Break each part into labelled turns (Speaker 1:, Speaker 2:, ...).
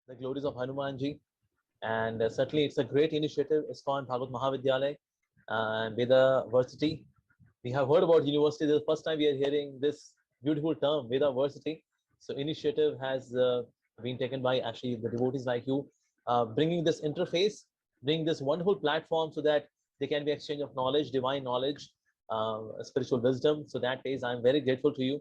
Speaker 1: the glories of Hanumanji. And certainly it's a great initiative. It's called Bhagavad Mahavidyalaya and Veda Varsity. We have heard about university. This is the first time we are hearing this beautiful term, Veda Varsity. So initiative has been taken by actually the devotees like you, bringing this interface, bringing this wonderful platform so that there can be exchange of knowledge, divine knowledge, spiritual wisdom. So that is, I'm very grateful to you.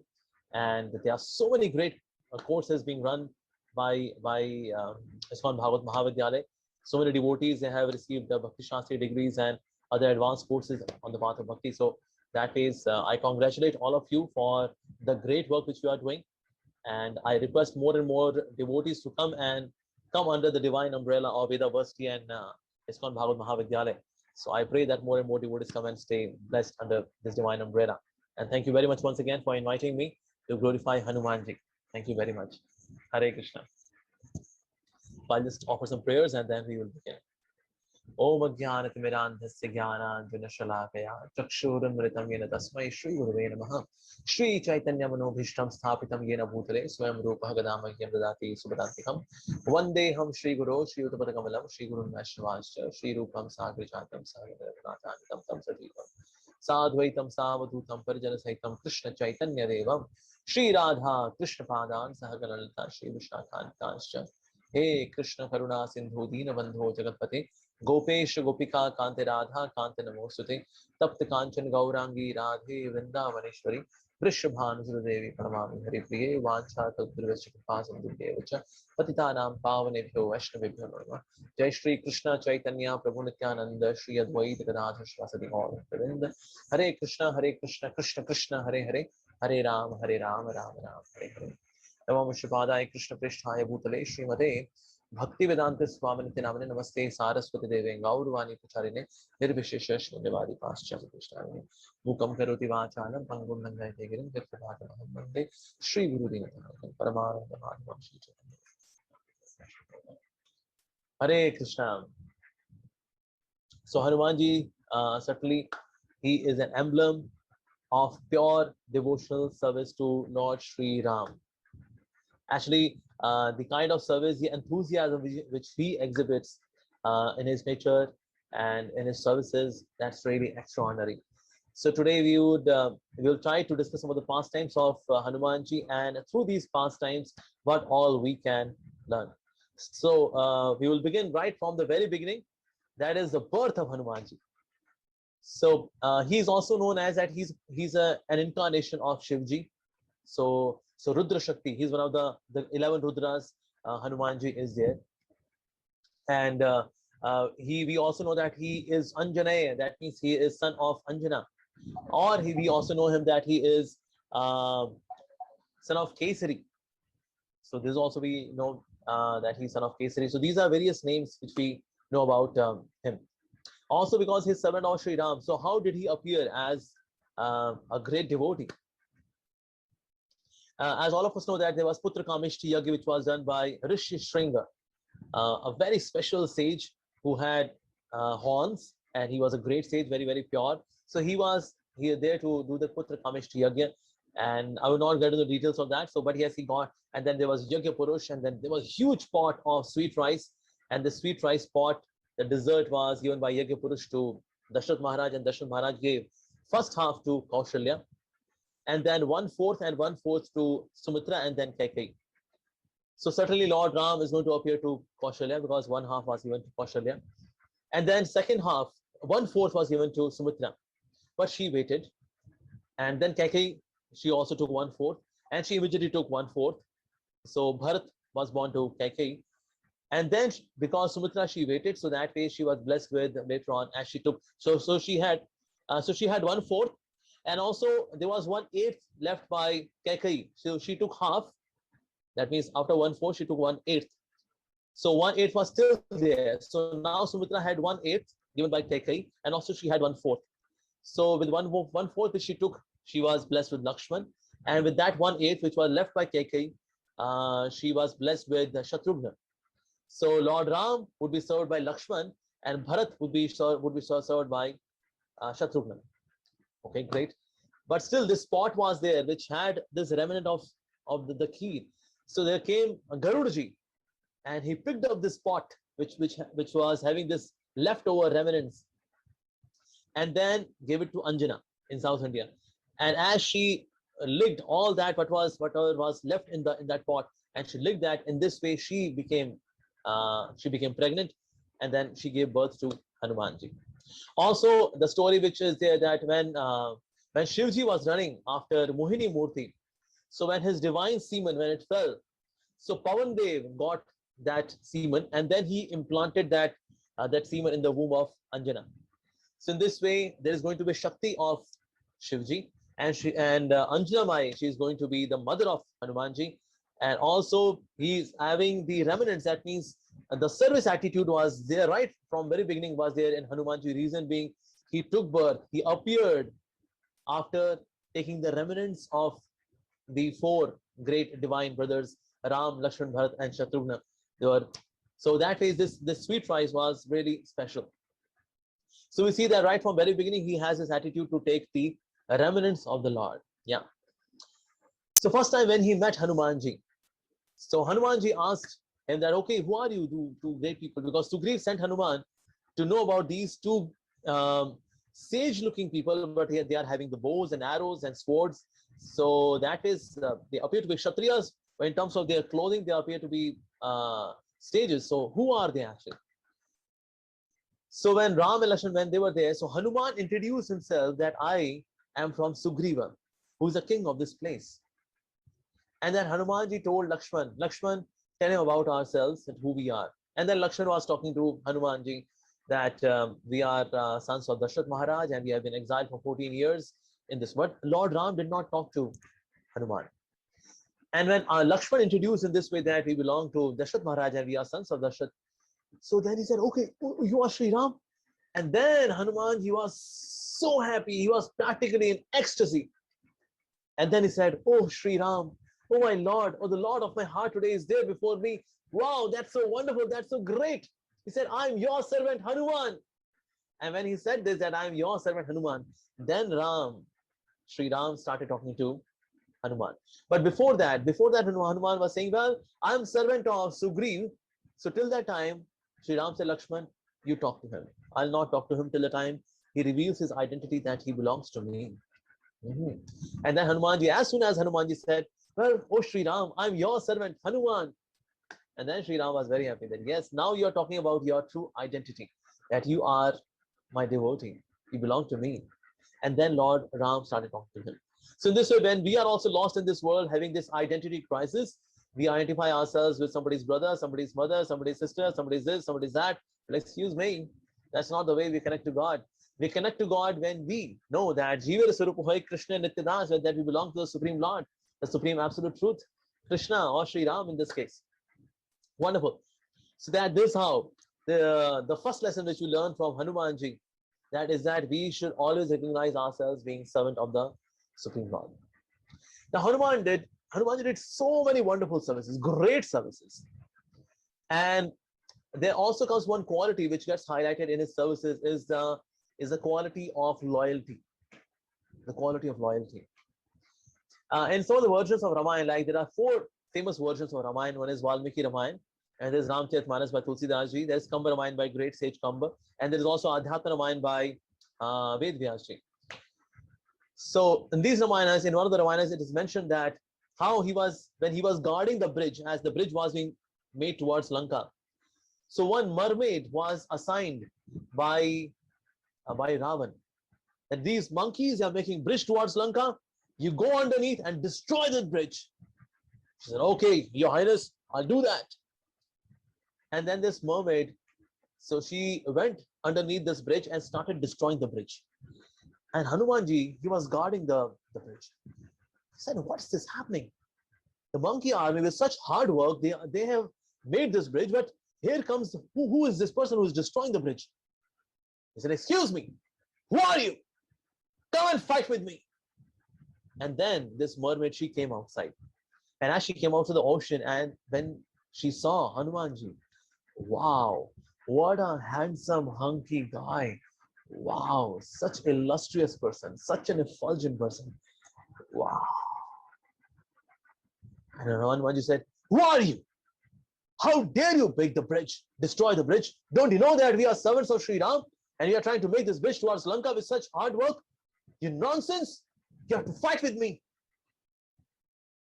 Speaker 1: And there are so many great courses being run by ISKCON Bhagavad Mahavidyalaya. So many devotees, they have received the Bhakti Shastri degrees and other advanced courses on the path of Bhakti. So that is, I congratulate all of you for the great work which you are doing. And I request more and more devotees to come under the divine umbrella of Veda Varsity and ISKCON Bhagavad Mahavidyalaya. So I pray that more and more devotees come and stay blessed under this divine umbrella. And thank you very much once again for inviting me to glorify Hanumanji. Thank you very much. Hare Krishna. I'll just offer some prayers and then we will begin. Om Ajnanatimirandhasya Jnananjanashalakaya Chakshurunmritam Yena Tasmai Shri Gurave Namaha Shri Chaitanya Manobhishtam Sthapitam Yena Bhutale Swayam Rupa Gadamahyam Dadati Subhadantikam Vandeham Shri Guru Shri Uttapatakamelam Shri Gurun Vaishnavascha Shri Rupam Sagrijatam Sagadanatam Tam Sajivam Sadvaitam Savadutam Parijana Saitam Krishna Chaitanya Devam Shri Radha Krishna Padan Sahaganalita Shri Vishnakantascha He Krishna Karuna Sindhu Dina Bandho Jagatpate Gopesh Gopika Kante Radha Kante Namosute Tapta Kanchan Gaurangi Radhe Vrindavaneshwari Vrishabhanusura Devi Pranamami Hari Priye Vancha Tadurvesha Kripasam Durdevacha Patitanam Pavanebhyo Vaishnavibhyo Namaha Jai Shri Krishna Chaitanya Prabhu Nityananda Shri Advaita Gadadhar Shivasati Gaur Govinda Hare Krishna Krishna Krishna Hare Hare Hare Ram Ram Ram Hare Hare Namo Vishwapadaya Krishna Pristhaya Bhutale Srimate Bhakti Vedanta Swaminiti Namane Namaste Saraswati Deve Gaurvani Pacharine Nirvishesha Shunyavadi Paschata Krishnavini Mukam Karoti Vachalam Pangum Nangai Tegirim Kirtavata Mahamande Shri Guru Dinatanakan Paramaranda Madhvam Shri Chaitanya Hare Krishna. So Hanumanji, certainly he is an emblem of pure devotional service to Lord Sri Ram. Actually, the kind of service, the enthusiasm which he exhibits in his nature and in his services, that's really extraordinary. So today we will try to discuss some of the pastimes of Hanumanji, and through these pastimes, what all we can learn. So we will begin right from the very beginning. That is the birth of Hanumanji. So he is also known as that he's an incarnation of Shivji. So Rudra Shakti, he's one of the 11 Rudras. Hanumanji is there, and we also know that he is Anjanaya. That means he is son of Anjana, or we also know him that he is son of Kesari. So this also we know that he's son of Kesari. So these are various names which we know about him. Also because he's servant of Sri Ram. So how did he appear as a great devotee? As all of us know that there was Putra Kamishti Yagya, which was done by Rishi Shringa, a very special sage who had horns, and he was a great sage, very, very pure. So he was there to do the Putra Kamishti Yagya, and I will not get into the details of that. So, but yes, he got, and then there was Yagya Purush, and then there was huge pot of sweet rice, and the sweet rice pot, the dessert was given by Yagya Purush to Dashrath Maharaj, and Dashrath Maharaj gave first half to Kaushalya, and then 1/4 and 1/4 to Sumitra, and then Kaikeyi. So certainly Lord Ram is going to appear to Kaushalya because one half was given to Kaushalya. And then second half, 1/4 was given to Sumitra. But she waited. And then Kaikeyi, she also took 1/4. And she immediately took 1/4. So Bharat was born to Kaikeyi. And then because Sumitra, she waited, so that way she was blessed with later on as she took. So she had 1/4. And also there was 1/8 left by Kaikeyi. So she took half. That means after 1/4, she took 1/8. So 1/8 was still there. So now Sumitra had 1/8 given by Kaikeyi, and also she had 1/4. So with 1/4 which she took, she was blessed with Lakshman. And with that 1/8 which was left by Kaikeyi, she was blessed with Shatrughna. So Lord Ram would be served by Lakshman, and Bharat would be served by Shatrughna. Okay, great. But still this pot was there which had this remnant of the kheer. So there came Garudaji, and he picked up this pot which was having this leftover remnants, and then gave it to Anjana in South India. And as she licked all that whatever was left in that pot, and she licked that, in this way she became pregnant, and then she gave birth to Hanumanji. Also, the story which is there, that when Shivji was running after Mohini Murti, so when his divine semen, when it fell, so Pavan Dev got that semen, and then he implanted that semen in the womb of Anjana. So in this way, there is going to be Shakti of Shivji, and Anjana Mai, she is going to be the mother of Hanumanji, and also he is having the remnants. That means the service attitude was there right from very beginning, was there in Hanumanji. Reason being, he took birth, he appeared after taking the remnants of the four great divine brothers, Ram, Lakshman, Bharat, and Shatrughna. They were, so that way this sweet rice was really special. So we see that right from very beginning, he has this attitude to take the remnants of the Lord. Yeah. So first time when he met Hanumanji, so Hanumanji asked him that, okay, who are you, two great people? Because Sugriv sent Hanuman to know about these two sage-looking people, but they are having the bows and arrows and swords. So that is, they appear to be Kshatriyas, but in terms of their clothing, they appear to be sages. So who are they actually? So when Ram and Lakshman, when they were there, so Hanuman introduced himself that I am from Sugriva, who is the king of this place. And then Hanumanji told Lakshman, Lakshman, tell him about ourselves and who we are. And then Lakshman was talking to Hanumanji that we are sons of Dashrath Maharaj, and we have been exiled for 14 years in this. But Lord Ram did not talk to Hanuman. And when Lakshman introduced in this way that we belong to Dashrath Maharaj and we are sons of Dashrath, so then he said, okay, you are Sri Ram. And then Hanuman, he was so happy. He was practically in ecstasy. And then he said, oh, Sri Ram, oh, my Lord, oh, the Lord of my heart today is there before me. Wow, that's so wonderful. That's so great. He said, I'm your servant, Hanuman. And when he said this, that I'm your servant, Hanuman, then Sri Ram started talking to Hanuman. But before that, Hanuman was saying, well, I'm servant of Sugriv. So till that time, Sri Ram said, Lakshman, you talk to him. I'll not talk to him till the time he reveals his identity that he belongs to me. And then Hanumanji, as soon as Hanumanji said, well, oh Sri Ram, I'm your servant, Hanuman. And then Sri Ram was very happy that, yes, now you're talking about your true identity, that you are my devotee, you belong to me. And then Lord Ram started talking to him. So in this way, when we are also lost in this world, having this identity crisis, we identify ourselves with somebody's brother, somebody's mother, somebody's sister, somebody's this, somebody's that. But excuse me, that's not the way we connect to God. We connect to God when we know that Jiva Swarupa Hoy Krishna Nityadas, that we belong to the Supreme Lord, the Supreme Absolute Truth, Krishna or Sri Ram in this case. Wonderful. So that this how the first lesson which we learn from Hanumanji, that is that we should always recognize ourselves being servant of the Supreme Lord. Now Hanumanji did so many wonderful services, great services. And there also comes one quality which gets highlighted in his services is the quality of loyalty. The quality of loyalty. In some of the versions of Ramayana, like there are four famous versions of Ramayana. One is Valmiki Ramayana, and there's Ramcharitmanas by Tulsidas ji. There's Kamba Ramayana by great sage Kamba, and there is also Adhyatma Ramayana by Ved Vyas ji. So in these Ramayanas, in one of the Ramayanas, it is mentioned that how when he was guarding the bridge, as the bridge was being made towards Lanka. So one mermaid was assigned by Ravan that these monkeys are making bridge towards Lanka. You go underneath and destroy the bridge. She said, okay, Your Highness, I'll do that. And then this mermaid, so she went underneath this bridge and started destroying the bridge. And Hanumanji, he was guarding the bridge. He said, what's this happening? The monkey army, with such hard work, they have made this bridge, but here comes, who is this person who is destroying the bridge? He said, excuse me, who are you? Come and fight with me. And then this mermaid, she came outside. And as she came out to the ocean, and when she saw Hanumanji, wow, what a handsome, hunky guy. Wow, such illustrious person, such an effulgent person. Wow. And Hanumanji said, who are you? How dare you break the bridge, destroy the bridge? Don't you know that we are servants of Sri Ram and we are trying to make this bridge towards Lanka with such hard work? You nonsense! You have to fight with me.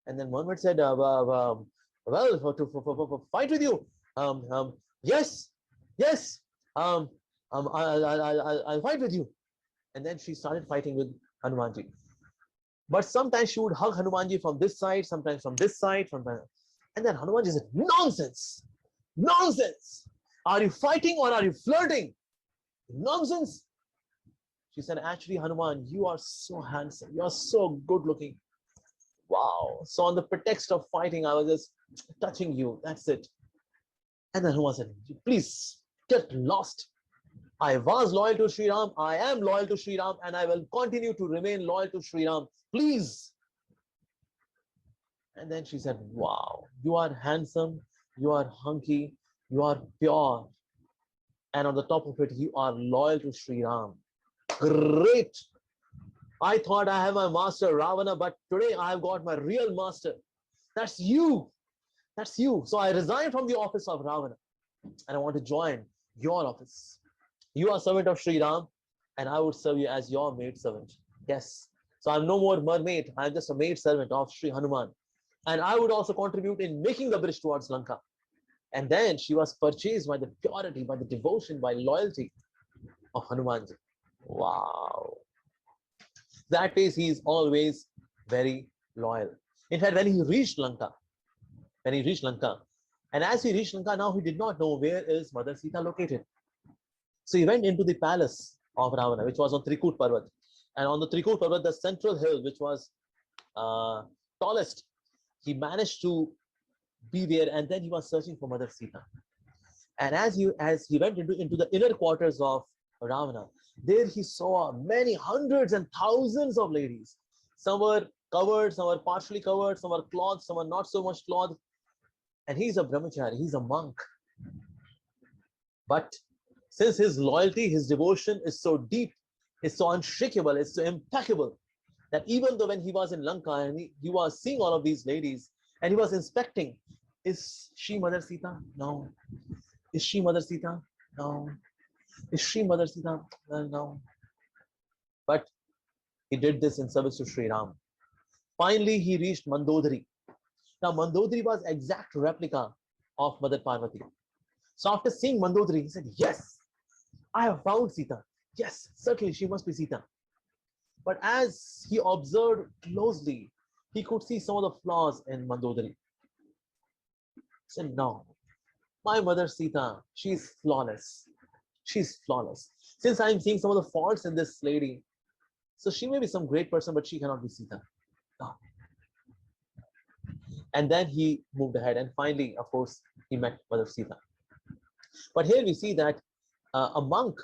Speaker 1: And then Muhammad said, well, for fight with you. Yes, yes, I'll fight with you. And then she started fighting with Hanumanji. But sometimes she would hug Hanumanji from this side, sometimes from this side, and then Hanumanji said, nonsense, nonsense. Are you fighting or are you flirting? Nonsense. She said, actually, Hanuman, you are so handsome. You are so good looking. Wow. So on the pretext of fighting, I was just touching you. That's it. And then Hanuman said, please get lost. I was loyal to Sri Ram. I am loyal to Sri Ram, and I will continue to remain loyal to Sri Ram. Please. And then she said, wow, you are handsome, you are hunky, you are pure. And on the top of it, you are loyal to Sri Ram. Great. I thought I have my master Ravana, but today I have got my real master. That's you. That's you. So I resigned from the office of Ravana and I want to join your office. You are servant of Sri Ram and I would serve you as your maid servant. Yes. So I'm no more mermaid. I'm just a maid servant of Sri Hanuman. And I would also contribute in making the bridge towards Lanka. And then she was purchased by the purity, by the devotion, by loyalty of Hanumanji. Wow. That is, he is always very loyal. In fact, when he reached Lanka, and as he reached Lanka, now he did not know where is Mother Sita located. So he went into the palace of Ravana, which was on Trikut Parvat. And on the Trikut Parvat, the central hill, which was tallest, he managed to be there, and then he was searching for Mother Sita. And as he went into the inner quarters of Ravana, there he saw many hundreds and thousands of ladies. Some were covered, some were partially covered, some were clothed, some were not so much clothed. And he's a brahmachari, he's a monk. But since his loyalty, his devotion is so deep, is so unshakable, is so impeccable, that even though when he was in Lanka and he was seeing all of these ladies and he was inspecting, is she Mother Sita? No. Is she Mother Sita? No. Is she Mother Sita? No. But he did this in service to Sri Ram. Finally, he reached Mandodari. Now, Mandodari was exact replica of Mother Parvati. So after seeing Mandodari, he said, yes, I have found Sita. Yes, certainly she must be Sita. But as he observed closely, he could see some of the flaws in Mandodari. He said, no, my mother Sita, she's flawless. She's flawless. Since I'm seeing some of the faults in this lady, so she may be some great person, but she cannot be Sita. No. And then he moved ahead, and finally, of course, he met Mother Sita. But here we see that a monk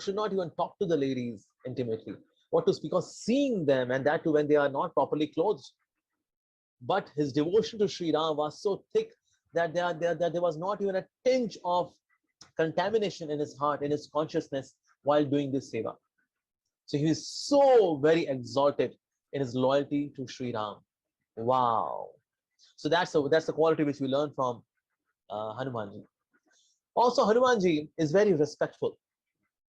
Speaker 1: should not even talk to the ladies intimately. What to speak of seeing them, and that too when they are not properly clothed. But his devotion to Sri Ram was so thick that there was not even a tinge of contamination in his heart, in his consciousness while doing this seva. So he is so very exalted in his loyalty to Sri Ram. Wow. So that's the quality which we learn from Hanumanji. Also, Hanumanji is very respectful.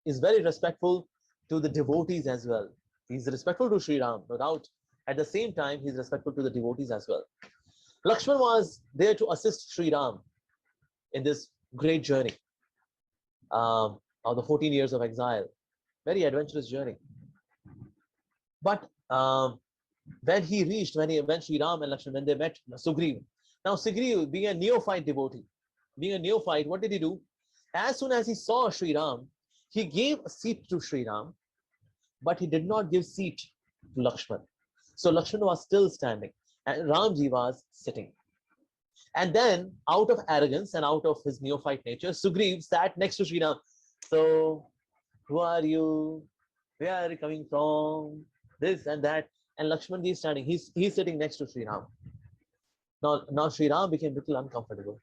Speaker 1: Is very respectful to the devotees as well. He's respectful to Sri Ram, no doubt. At the same time, he's respectful to the devotees as well. Lakshman was there to assist Sri Ram in this great journey of the 14 years of exile. Very adventurous journey. But when Sri Ram and Lakshman, when they met Sugriv. Now Sugriv, being a neophyte devotee, what did he do? As soon as he saw Sri Ram, he gave a seat to Sri Ram, but he did not give seat to Lakshman. So Lakshman was still standing and Ramji was sitting. And then, out of arrogance and out of his neophyte nature, Sugriv sat next to Sri Ram. So, who are you? Where are you coming from? This and that. And Lakshmanji is standing. He's sitting next to Sri Ram. Now Sri Ram became a little uncomfortable.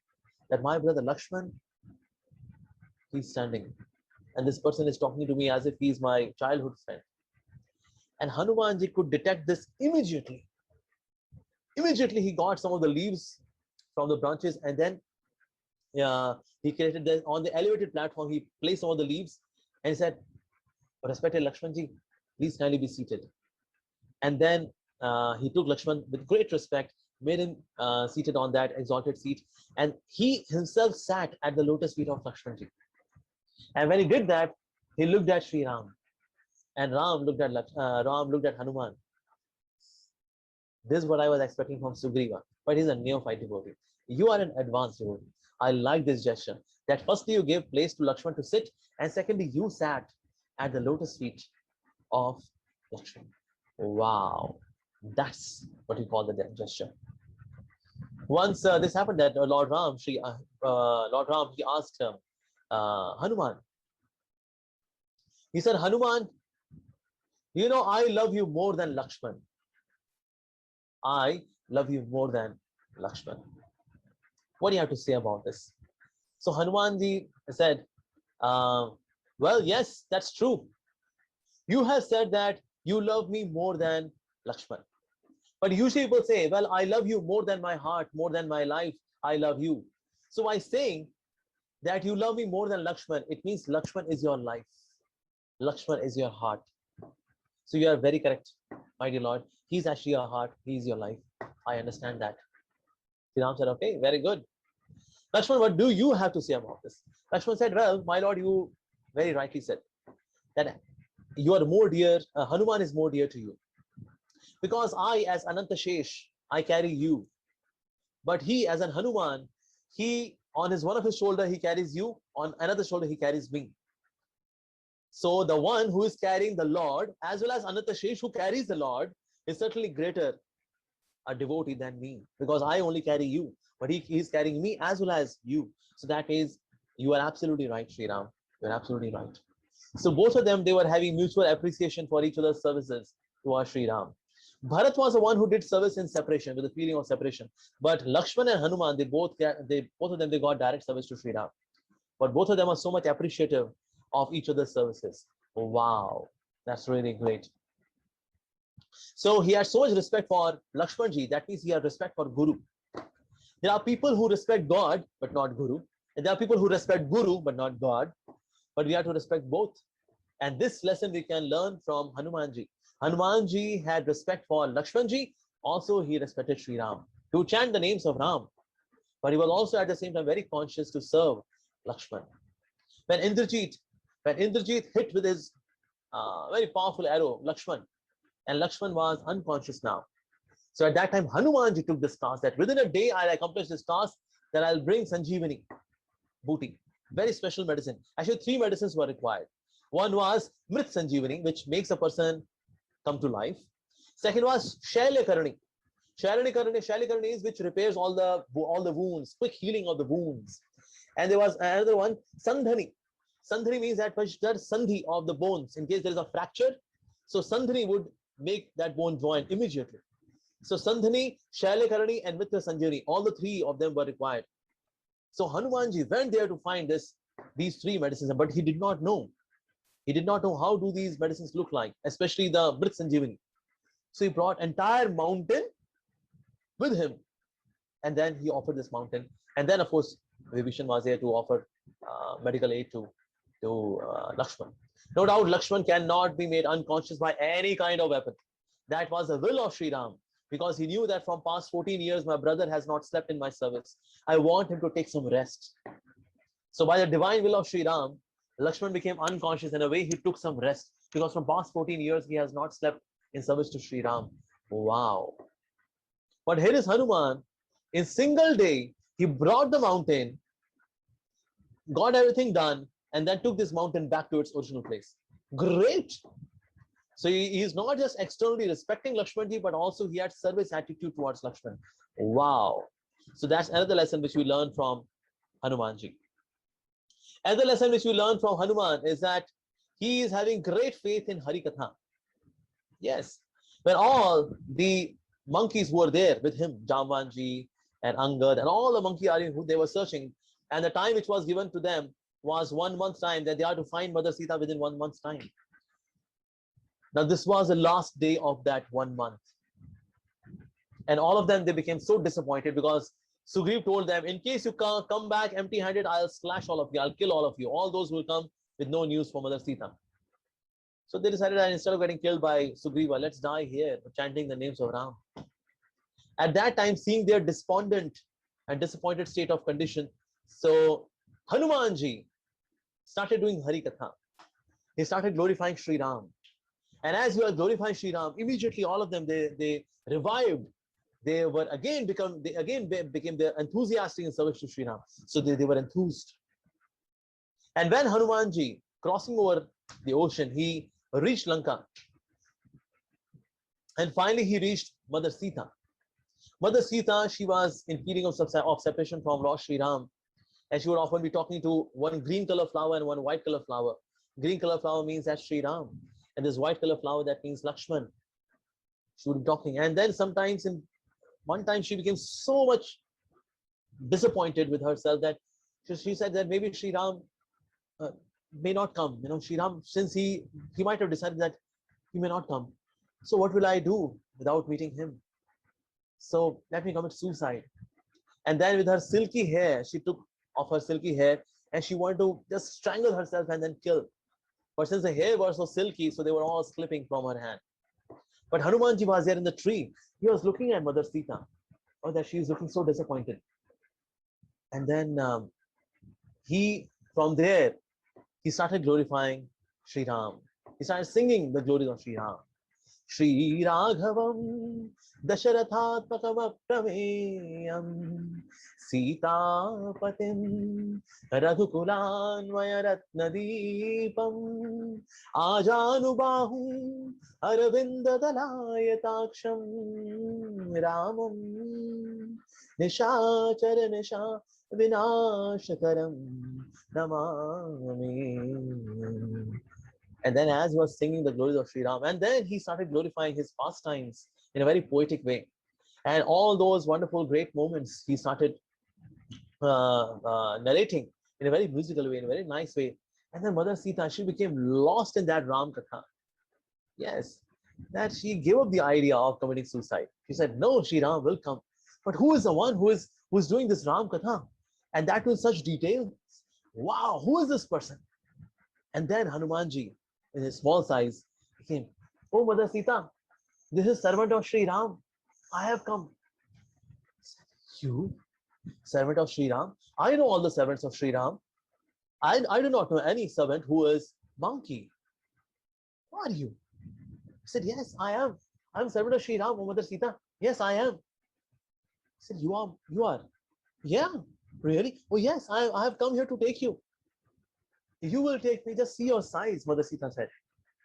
Speaker 1: That my brother Lakshman, he's standing. And this person is talking to me as if he's my childhood friend. And Hanumanji could detect this immediately. Immediately he got some of the leaves from the branches and then he created this on the elevated platform. He placed all the leaves and he said, "Respected Lakshmanji, please kindly be seated." And then he took Lakshman with great respect, made him seated on that exalted seat, and he himself sat at the lotus feet of Lakshmanji. And when he did that, he looked at Sri Ram, and Ram looked at Hanuman. This is what I was expecting from Sugriva, but he's a neophyte devotee. You are an advanced devotee. I like this gesture. That firstly you gave place to Lakshman to sit, and secondly you sat at the lotus feet of Lakshman. Wow, that's what we call the death gesture. Once this happened that Lord Ram, he asked Hanuman. He said, Hanuman, you know I love you more than Lakshman. I love you more than Lakshman. What do you have to say about this? So Hanumanji said, well, yes, that's true. You have said that you love me more than Lakshman. But usually people say, well, I love you more than my heart, more than my life. I love you. So by saying that you love me more than Lakshman, it means Lakshman is your life. Lakshman is your heart. So you are very correct, my dear Lord. He's actually your heart. He's your life. I understand that. Sri Ram said, okay, very good. Lakshman, what do you have to say about this? Lakshman said, well, my Lord, you very rightly said that you are more dear, Hanuman is more dear to you. Because I, as Ananta Shesh, I carry you. But he, as an Hanuman, he, on his one of his shoulder, he carries you. On another shoulder, he carries me. So the one who is carrying the Lord, as well as Ananta Shesh, who carries the Lord, is certainly greater a devotee than me. Because I only carry you. But he is carrying me as well as you. So that is, you are absolutely right, Sri Ram. You are absolutely right. So both of them, they were having mutual appreciation for each other's services to our Sri Ram. Bharat was the one who did service in separation, with the feeling of separation. But Lakshman and Hanuman, both of them, they got direct service to Sri Ram. But both of them are so much appreciative of each other's services. Wow, that's really great. So he had so much respect for Lakshmanji, that means he had respect for Guru. There are people who respect God, but not Guru. And there are people who respect Guru, but not God. But we have to respect both. And this lesson we can learn from Hanumanji. Hanumanji had respect for Lakshmanji. Also, he respected Sri Ram. To chant the names of Ram. But he was also at the same time very conscious to serve Lakshman. When Indrajit hit with his very powerful arrow, Lakshman, and Lakshman was unconscious now. So at that time, Hanumanji took this task that within a day I'll accomplish this task, that I'll bring Sanjeevani, booty, very special medicine. Actually, 3 medicines were required. One was Mrit Sanjeevani, which makes a person come to life. Second was Shailakarani. Shailakarani is which repairs all the wounds, quick healing of the wounds. And there was another one, Sandhani. Sandhani means that which does sandhi of the bones in case there is a fracture. So Sandhani would make that bone join immediately. So Sandhani, Shailakarani, and Mitra Sanjeevani, all the 3 of them were required. So Hanumanji went there to find these 3 medicines, but he did not know. He did not know how do these medicines look like, especially the Mrit Sanjeevani. So he brought entire mountain with him, and then he offered this mountain. And then, of course, Vibhishan was there to offer medical aid to Lakshman. No doubt, Lakshman cannot be made unconscious by any kind of weapon. That was the will of Sri Ram, because he knew that from past 14 years, my brother has not slept in my service. I want him to take some rest. So by the divine will of Sri Ram, Lakshman became unconscious. In a way, he took some rest, because from past 14 years, he has not slept in service to Sri Ram. Wow. But here is Hanuman. In single day, he brought the mountain, got everything done, and then took this mountain back to its original place. Great. So he is not just externally respecting Lakshmanji, but also he had service attitude towards Lakshman. Wow. So that's another lesson which we learn from Hanumanji. Another lesson which we learn from Hanuman is that he is having great faith in Hari Katha. Yes. When all the monkeys who were there with him, Jambanji and Angad and all the monkey army who they were searching, and the time which was given to them was 1 month's time, that they are to find Mother Sita within 1 month's time. Now this was the last day of that 1 month. And all of them, they became so disappointed, because Sugriv told them, in case you come back empty-handed, I'll slash all of you. I'll kill all of you. All those who will come with no news for Mother Sita. So they decided that instead of getting killed by Sugriva, let's die here chanting the names of Ram. At that time, seeing their despondent and disappointed state of condition, so Hanumanji started doing Hari Katha. He started glorifying Sri Ram. And as he was glorifying Sri Ram, immediately all of them, they revived. They again became enthusiastic in service to Sri Ram. So they were enthused. And when Hanumanji, crossing over the ocean, he reached Lanka. And finally he reached Mother Sita. Mother Sita, she was in feeling of separation from Lord Sri Ram. And she would often be talking to one green color flower and one white color flower. Green color flower means that's Sri Ram. And this white color flower, that means Lakshman. She would be talking. And then sometimes one time she became so much disappointed with herself that she said that maybe Sri Ram may not come. Sri Ram, since he might have decided that he may not come. So what will I do without meeting him? So let me commit suicide. And then with her silky hair, she took off her silky hair and she wanted to just strangle herself and then kill. But since the hair was so silky, so they were all slipping from her hand. But Hanumanji was there in the tree. He was looking at Mother Sita. Oh, that she is looking so disappointed. And then from there, he started glorifying Sri Ram. He started singing the glories of Sri Ram. Shri Raghavam Dasharathatmakam Aprameyam Sita Patim Raghukulanvaya Ratnadipam Ajanubahum Aravinda Dalayataksham Ramam Nishachara Nisha Vinashakaram Namami. And then as he was singing the glories of Sri Ram, and then he started glorifying his pastimes in a very poetic way. And all those wonderful, great moments, he started narrating in a very musical way, in a very nice way. And then Mother Sita, she became lost in that Ram Katha. Yes, that she gave up the idea of committing suicide. She said, no, Sri Ram will come. But who is the one who is doing this Ram Katha? And that with such detail. Wow, who is this person? And then Hanumanji, in his small size, he came, oh Mother Sita, this is servant of Sri Ram. I have come. You, servant of Sri Ram? I know all the servants of Sri Ram. I do not know any servant who is monkey. Who are you? I said, yes, I am. I am servant of Sri Ram, oh Mother Sita. Yes, I am. I said, you are? Yeah, really? Oh yes, I have come here to take you. You will take me, just see your size, Mother Sita said.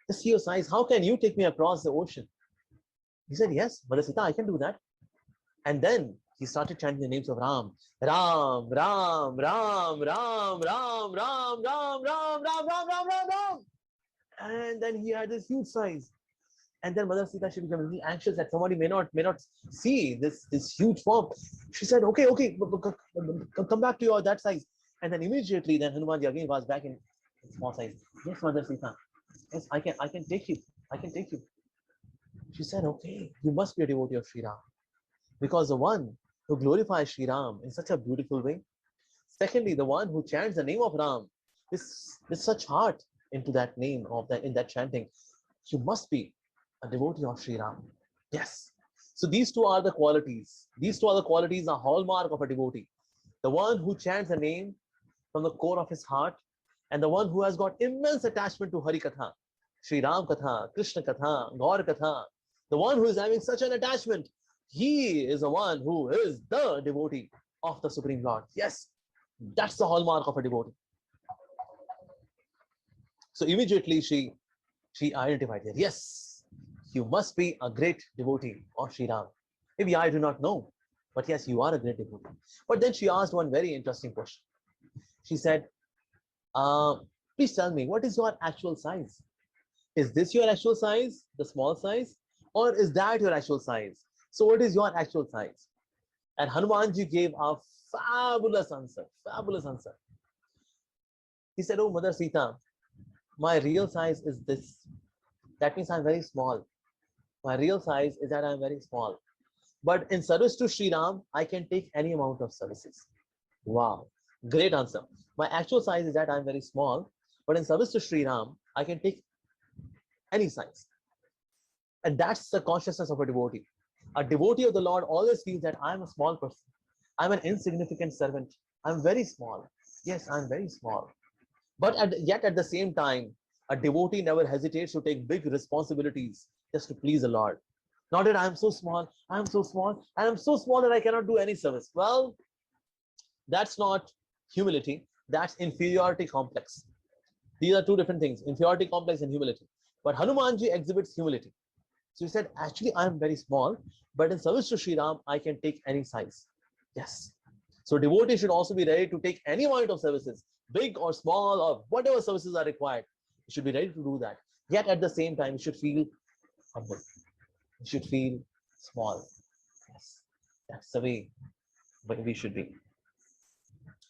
Speaker 1: Just see your size. How can you take me across the ocean? He said, yes, Mother Sita, I can do that. And then he started chanting the names of Ram. Ram, Ram, Ram, Ram, Ram, Ram, Ram, Ram, Ram, Ram, Ram, Ram, Ram. And then he had this huge size. And then Mother Sita, she became a little anxious that somebody may not see this huge form. She said, okay, come back to that size. And then immediately, then Hanumanji again was back in small size. Yes, Mother Sita. Yes, I can take you. I can take you. She said, okay, you must be a devotee of Sri Ram. Because the one who glorifies Sri Ram in such a beautiful way. Secondly, the one who chants the name of Ram with such heart into that name in that chanting. You must be a devotee of Sri Ram. Yes. So these two are the qualities. These two are the qualities, a hallmark of a devotee. The one who chants the name from the core of his heart, and the one who has got immense attachment to Hari Katha, Sri Ram Katha, Krishna Katha, Gaur Katha. The one who is having such an attachment, he is the one who is the devotee of the Supreme Lord. Yes, that's the hallmark of a devotee. So immediately she identified it. Yes, you must be a great devotee of Sri Ram. Maybe I do not know, but yes, you are a great devotee. But then she asked one very interesting question. She said, please tell me, what is your actual size? Is this your actual size, the small size? Or is that your actual size? So what is your actual size? And Hanumanji gave a fabulous answer, fabulous answer. He said, oh Mother Sita, my real size is this. That means I'm very small. My real size is that I'm very small. but in service to Sri Ram, I can take any amount of services. Wow, great answer. My actual size is that I'm very small, but in service to Sri Ram, I can take any size. And that's the consciousness of a devotee. A devotee of the Lord always feels that I'm a small person. I'm an insignificant servant. I'm very small. Yes, I'm very small. But yet at the same time, a devotee never hesitates to take big responsibilities just to please the Lord. Not that I'm so small, and I'm so small that I cannot do any service. Well, that's not humility, that's inferiority complex. These are two different things, inferiority complex and humility. But Hanumanji exhibits humility. So he said, actually, I am very small, but in service to Sri Ram, I can take any size. Yes. So devotee should also be ready to take any amount of services, big or small, or whatever services are required. You should be ready to do that. Yet at the same time, you should feel humble. You should feel small. Yes. That's the way we should be.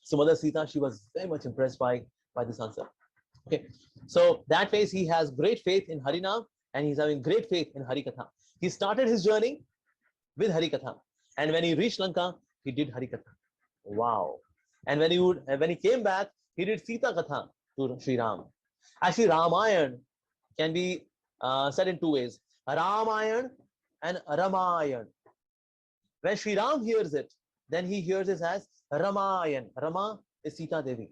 Speaker 1: So Mother Sita, she was very much impressed by this answer. Okay, so that way he has great faith in Harinam and he's having great faith in Harikatha. He started his journey with Harikatha, and when he reached Lanka, he did Harikatha. Wow! And when he came back, he did Sita Katha to Sri Ram. Actually, Ramayan can be said in two ways: Ramayan and Ramayan. When Sri Ram hears it, then he hears it as Ramayan. Rama is Sita Devi.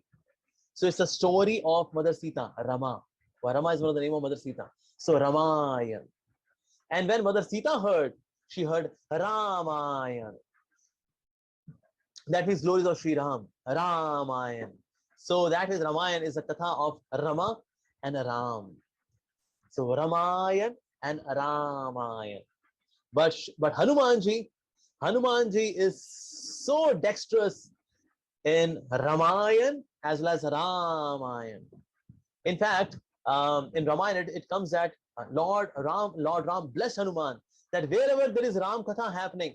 Speaker 1: So it's a story of Mother Sita, Rama. Well, Rama is one of the name of Mother Sita. So Ramayan. And when Mother Sita heard, she heard Ramayan. That means glories of Sri Ram, Ramayan. So that is Ramayan is a katha of Rama and Ram. So Ramayan and Ramayan. But Hanumanji is so dexterous in Ramayan as well as Ramayan. In fact, in Ramayana, it comes that Lord Ram blessed Hanuman that wherever there is Ram Katha happening,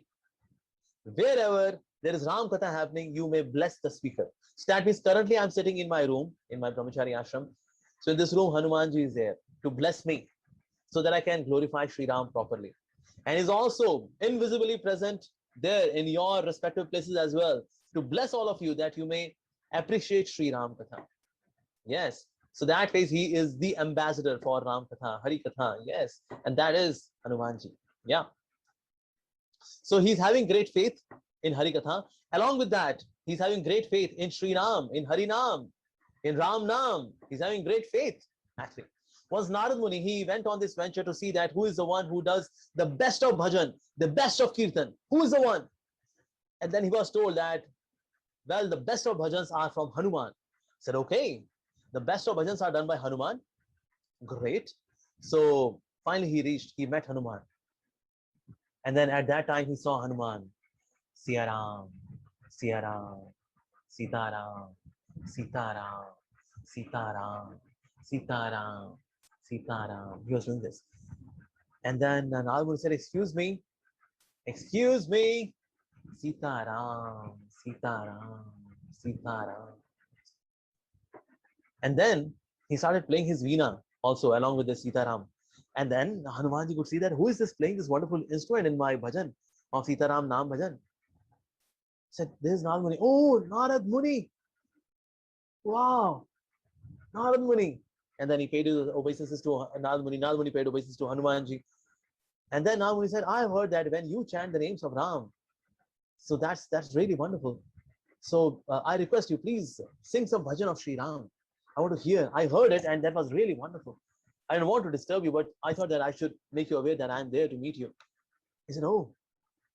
Speaker 1: wherever there is Ram Katha happening, you may bless the speaker. So that means currently I'm sitting in my room, in my brahmachari ashram. So in this room, Hanumanji is there to bless me so that I can glorify Sri Ram properly. And is also invisibly present there in your respective places as well to bless all of you that you may appreciate Sri Ram Katha. Yes. So that way he is the ambassador for Ram Katha, Hari Katha. Yes. And that is Hanumanji. Yeah. So he's having great faith in Hari Katha. Along with that, he's having great faith in Sri Ram, in Hari Nam, in Ram Nam. He's having great faith, actually. Once Narad Muni, he went on this venture to see that who is the one who does the best of bhajan, the best of kirtan. Who is the one? And then he was told that, well, the best of bhajans are from Hanuman. He said, okay, the best of bhajans are done by Hanuman. Great. So finally he met Hanuman. And then at that time he saw Hanuman. Siya Ram, Siya Ram, Sita Ram, Sita Ram, Sita Ram, Sita Ram, Sita Ram. He was doing this. And then Narad Muni said, excuse me, Sita Ram, Sita Ram, Sita Ram. And then he started playing his veena also along with the Sita Ram. And then Hanumanji could see that who is this playing this wonderful instrument in my bhajan of Sita Ram Nam bhajan. He said, this is Narad Muni. Oh, Narad Muni. Wow. Narad Muni. And then he paid his obeisances to Narad Muni. Narad Muni paid obeisances to Hanumanji. And then Narad Muni said, I heard that when you chant the names of Ram, so that's really wonderful. So I request you, please sing some bhajan of Sri Ram. I want to hear. I heard it and that was really wonderful. I don't want to disturb you, but I thought that I should make you aware that I'm there to meet you. He said, oh,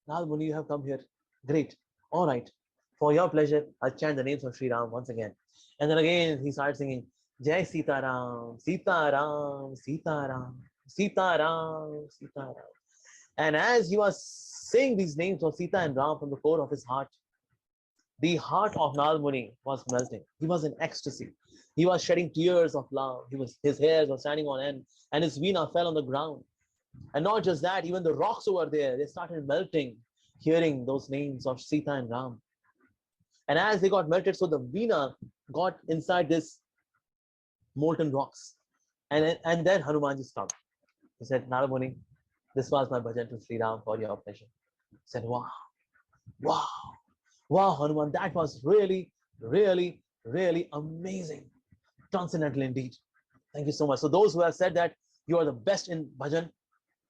Speaker 1: Narad Muni, you have come here. Great. All right. For your pleasure, I'll chant the names of Sri Ram once again. And then again, he started singing, Jai Sita Ram, Sita Ram, Sita Ram, Sita Ram, Sita Ram. And as he was saying these names of Sita and Ram from the core of his heart, the heart of Narad Muni was melting. He was in ecstasy. He was shedding tears of love. His hairs were standing on end, and his veena fell on the ground. And not just that, even the rocks over there, they started melting, hearing those names of Sita and Ram. And as they got melted, so the veena got inside this molten rocks. And then Hanumanji stopped. He said, Narad Muni, this was my bhajan to Sri Ram for your pleasure. Said, wow, wow, wow, Hanuman, that was really, really, really amazing. Transcendental indeed. Thank you so much. So those who have said that you are the best in bhajan,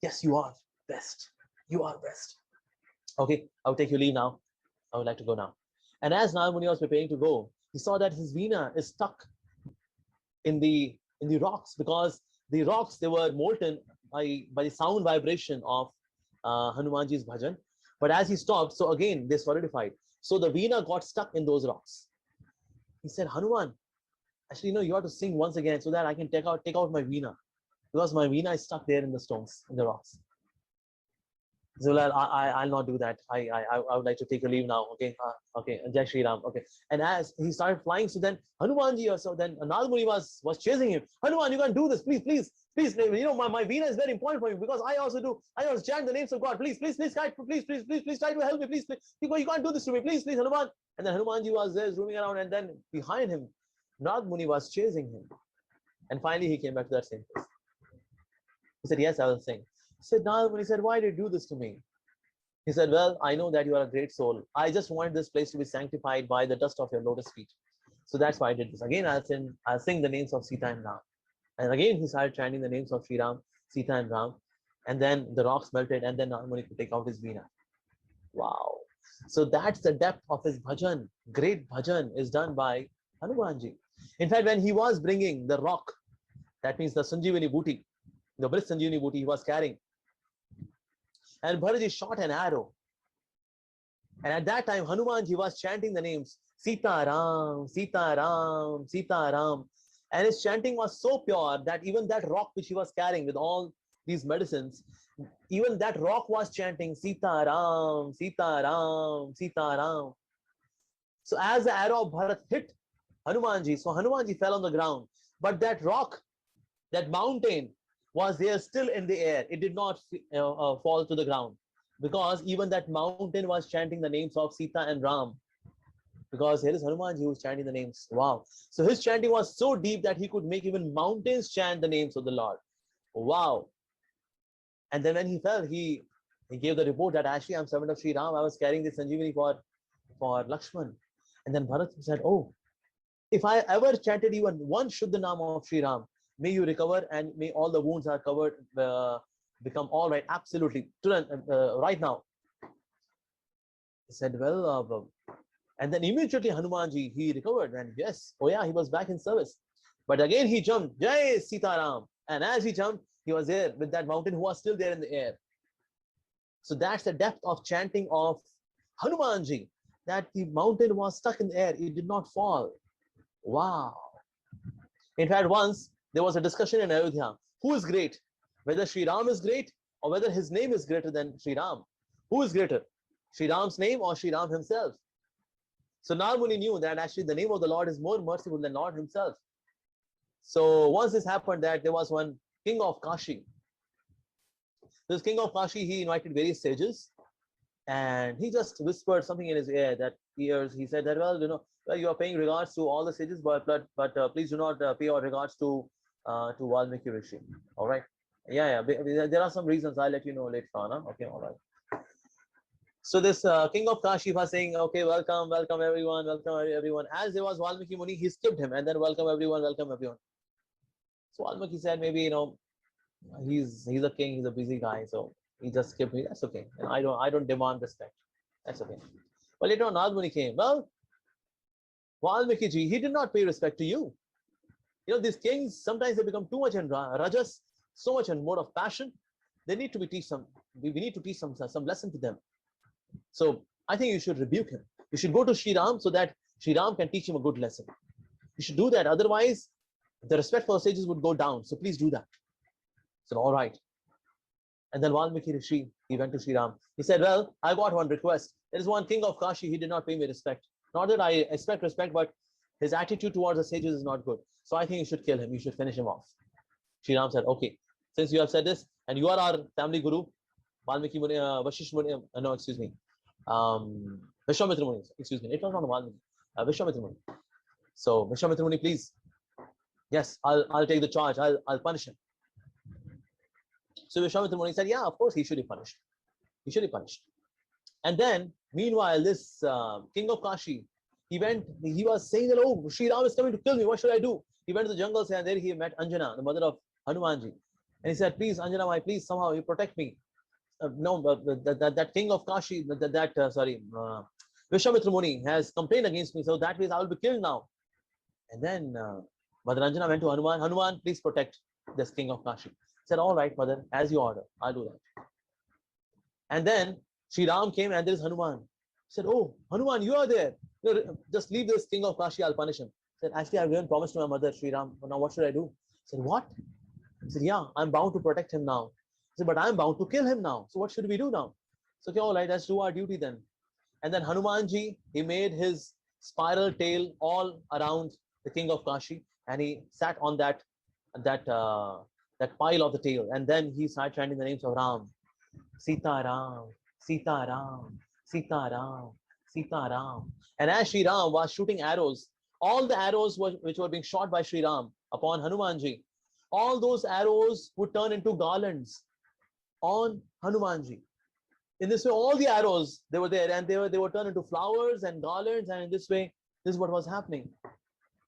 Speaker 1: yes, you are best. You are best. Okay, I'll take your leave now. I would like to go now. And as Narmuni was preparing to go, he saw that his veena is stuck in the rocks, because the rocks, they were molten by the sound vibration of Hanumanji's bhajan. But as he stopped, so again they solidified. So the veena got stuck in those rocks. He said, Hanuman, actually, no, you have to sing once again so that I can take out my veena, because my veena is stuck there in the stones, in the rocks. So I'll not do that. I would like to take a leave now. Okay, okay, Jai Shri Ram. Okay, and as he started flying, so then Hanumanji, or so then Nal Muni was chasing him. Hanuman, you can't do this. Please, please, please. You know my veena is very important for you, because I also do. I also chant the names of God. Please, please, please, please try to help me. Please, please. You can't do this to me. Please, please, Hanuman. And then Hanumanji was there roaming around, and then behind him, Nal Muni was chasing him. And finally, he came back to that same place. He said, yes, I will sing. He said, Nal Muni said, why did you do this to me? He said, well, I know that you are a great soul. I just wanted this place to be sanctified by the dust of your lotus feet. So that's why I did this. Again, I'll sing the names of Sita and Ram. And again, he started chanting the names of Sri Ram, Sita and Ram. And then the rocks melted, and then Narmani could take out his veena. Wow. So that's the depth of his bhajan. Great bhajan is done by Hanumanji. In fact, when he was bringing the rock, that means the Sanjeevani booty, the bliss Sanjeevani booty he was carrying, and Bharaji shot an arrow. And at that time, Hanumanji was chanting the names Sita Ram, Sita Ram, Sita Ram. And his chanting was so pure that even that rock which he was carrying with all these medicines, even that rock was chanting Sita Ram, Sita Ram, Sita Ram. So as the arrow of Bharat hit Hanumanji, so Hanumanji fell on the ground. But that rock, that mountain, was there still in the air. It did not fall to the ground, because even that mountain was chanting the names of Sita and Ram. Because here is Hanumanji who is chanting the names. Wow. So his chanting was so deep that he could make even mountains chant the names of the Lord. Wow. And then when he fell, he gave the report that actually I'm servant of Sri Ram. I was carrying this Sanjeevani for Lakshman. And then Bharat said, oh, if I ever chanted even one Shuddha Nama of Sri Ram, may you recover, and may all the wounds are covered, become all right, absolutely, right now. He said, well, and then immediately Hanumanji, he recovered, and yes, oh yeah, he was back in service. But again he jumped, Jai Sitaram. And as he jumped, he was there with that mountain who was still there in the air. So that's the depth of chanting of Hanumanji, that the mountain was stuck in the air, it did not fall. Wow. In fact, once there was a discussion in Ayodhya, who is great? Whether Sri Ram is great, or whether his name is greater than Sri Ram. Who is greater? Sri Ram's name or Sri Ram himself? So Narmuni knew that actually the name of the Lord is more merciful than Lord himself. So once this happened, that there was one king of Kashi. This king of Kashi, he invited various sages, and he just whispered something in his ear, that ears. He said that, well, you are paying regards to all the sages, but please do not pay your regards to Valmiki Rishi. All right. Yeah. There are some reasons. I'll let you know later on. Huh? Okay. All right. So this king of Kashi was saying, okay, welcome everyone, welcome everyone. As there was Valmiki Muni, he skipped him, and then welcome everyone, welcome everyone. So Valmiki said, maybe he's a king, he's a busy guy, so he just skipped me. That's okay. And I don't demand respect. That's okay. But later on, Nagmuni came. Well, Valmiki ji, he did not pay respect to you. These kings, sometimes they become too much in rajas, so much in mode of passion. They need to be teach some. We need to teach some lesson to them. So I think you should rebuke him. You should go to Sri Ram so that Sri Ram can teach him a good lesson. You should do that. Otherwise, the respect for sages would go down. So please do that. So all right. And then Valmiki Rishi, he went to Sri Ram. He said, well, I got one request. There is one king of Kashi, he did not pay me respect. Not that I expect respect, but his attitude towards the sages is not good. So I think you should kill him. You should finish him off. Sri Ram said, okay, since you have said this, and you are our family guru, Valmiki Muni, Vashish Muni, no, excuse me, Vishwamitra Muni, excuse me, it was not Valmiki, Vishwamitra Muni. So Vishwamitra Muni, please, yes, I'll take the charge. I'll punish him. So Vishwamitra Muni said, yeah, of course he should be punished. He should be punished. And then, meanwhile, this king of Kashi, he was saying that, oh, Sri Ram is coming to kill me. What should I do? He went to the jungles and there he met Anjana, the mother of Hanumanji. And he said, please, Anjana, please, somehow you protect me. No, that king of Kashi, Vishwamitra Muni has complained against me. So that means I will be killed now. And then Mother Anjana went to Hanuman. Hanuman, please protect this king of Kashi. He said, all right, mother, as you order, I'll do that. And then Sri Ram came and there is Hanuman. He said, oh, Hanuman, you are there. Just leave this king of Kashi, I'll punish him. He said, actually, I've given promise to my mother, Sri Ram. Now what should I do? He said, what? He said, yeah, I'm bound to protect him now. He said, but I'm bound to kill him now. So what should we do now? So, okay, all right, let's do our duty then. And then Hanumanji, he made his spiral tail all around the king of Kashi, and he sat on that pile of the tail. And then he started chanting the names of Ram. Sita Ram, Sita Ram, Sita Ram, Sita Ram. And as Sri Ram was shooting arrows, all the arrows which were being shot by Sri Ram upon Hanumanji, all those arrows would turn into garlands on Hanumanji. In this way, all the arrows, they were there and they were turned into flowers and garlands. And in this way, this is what was happening.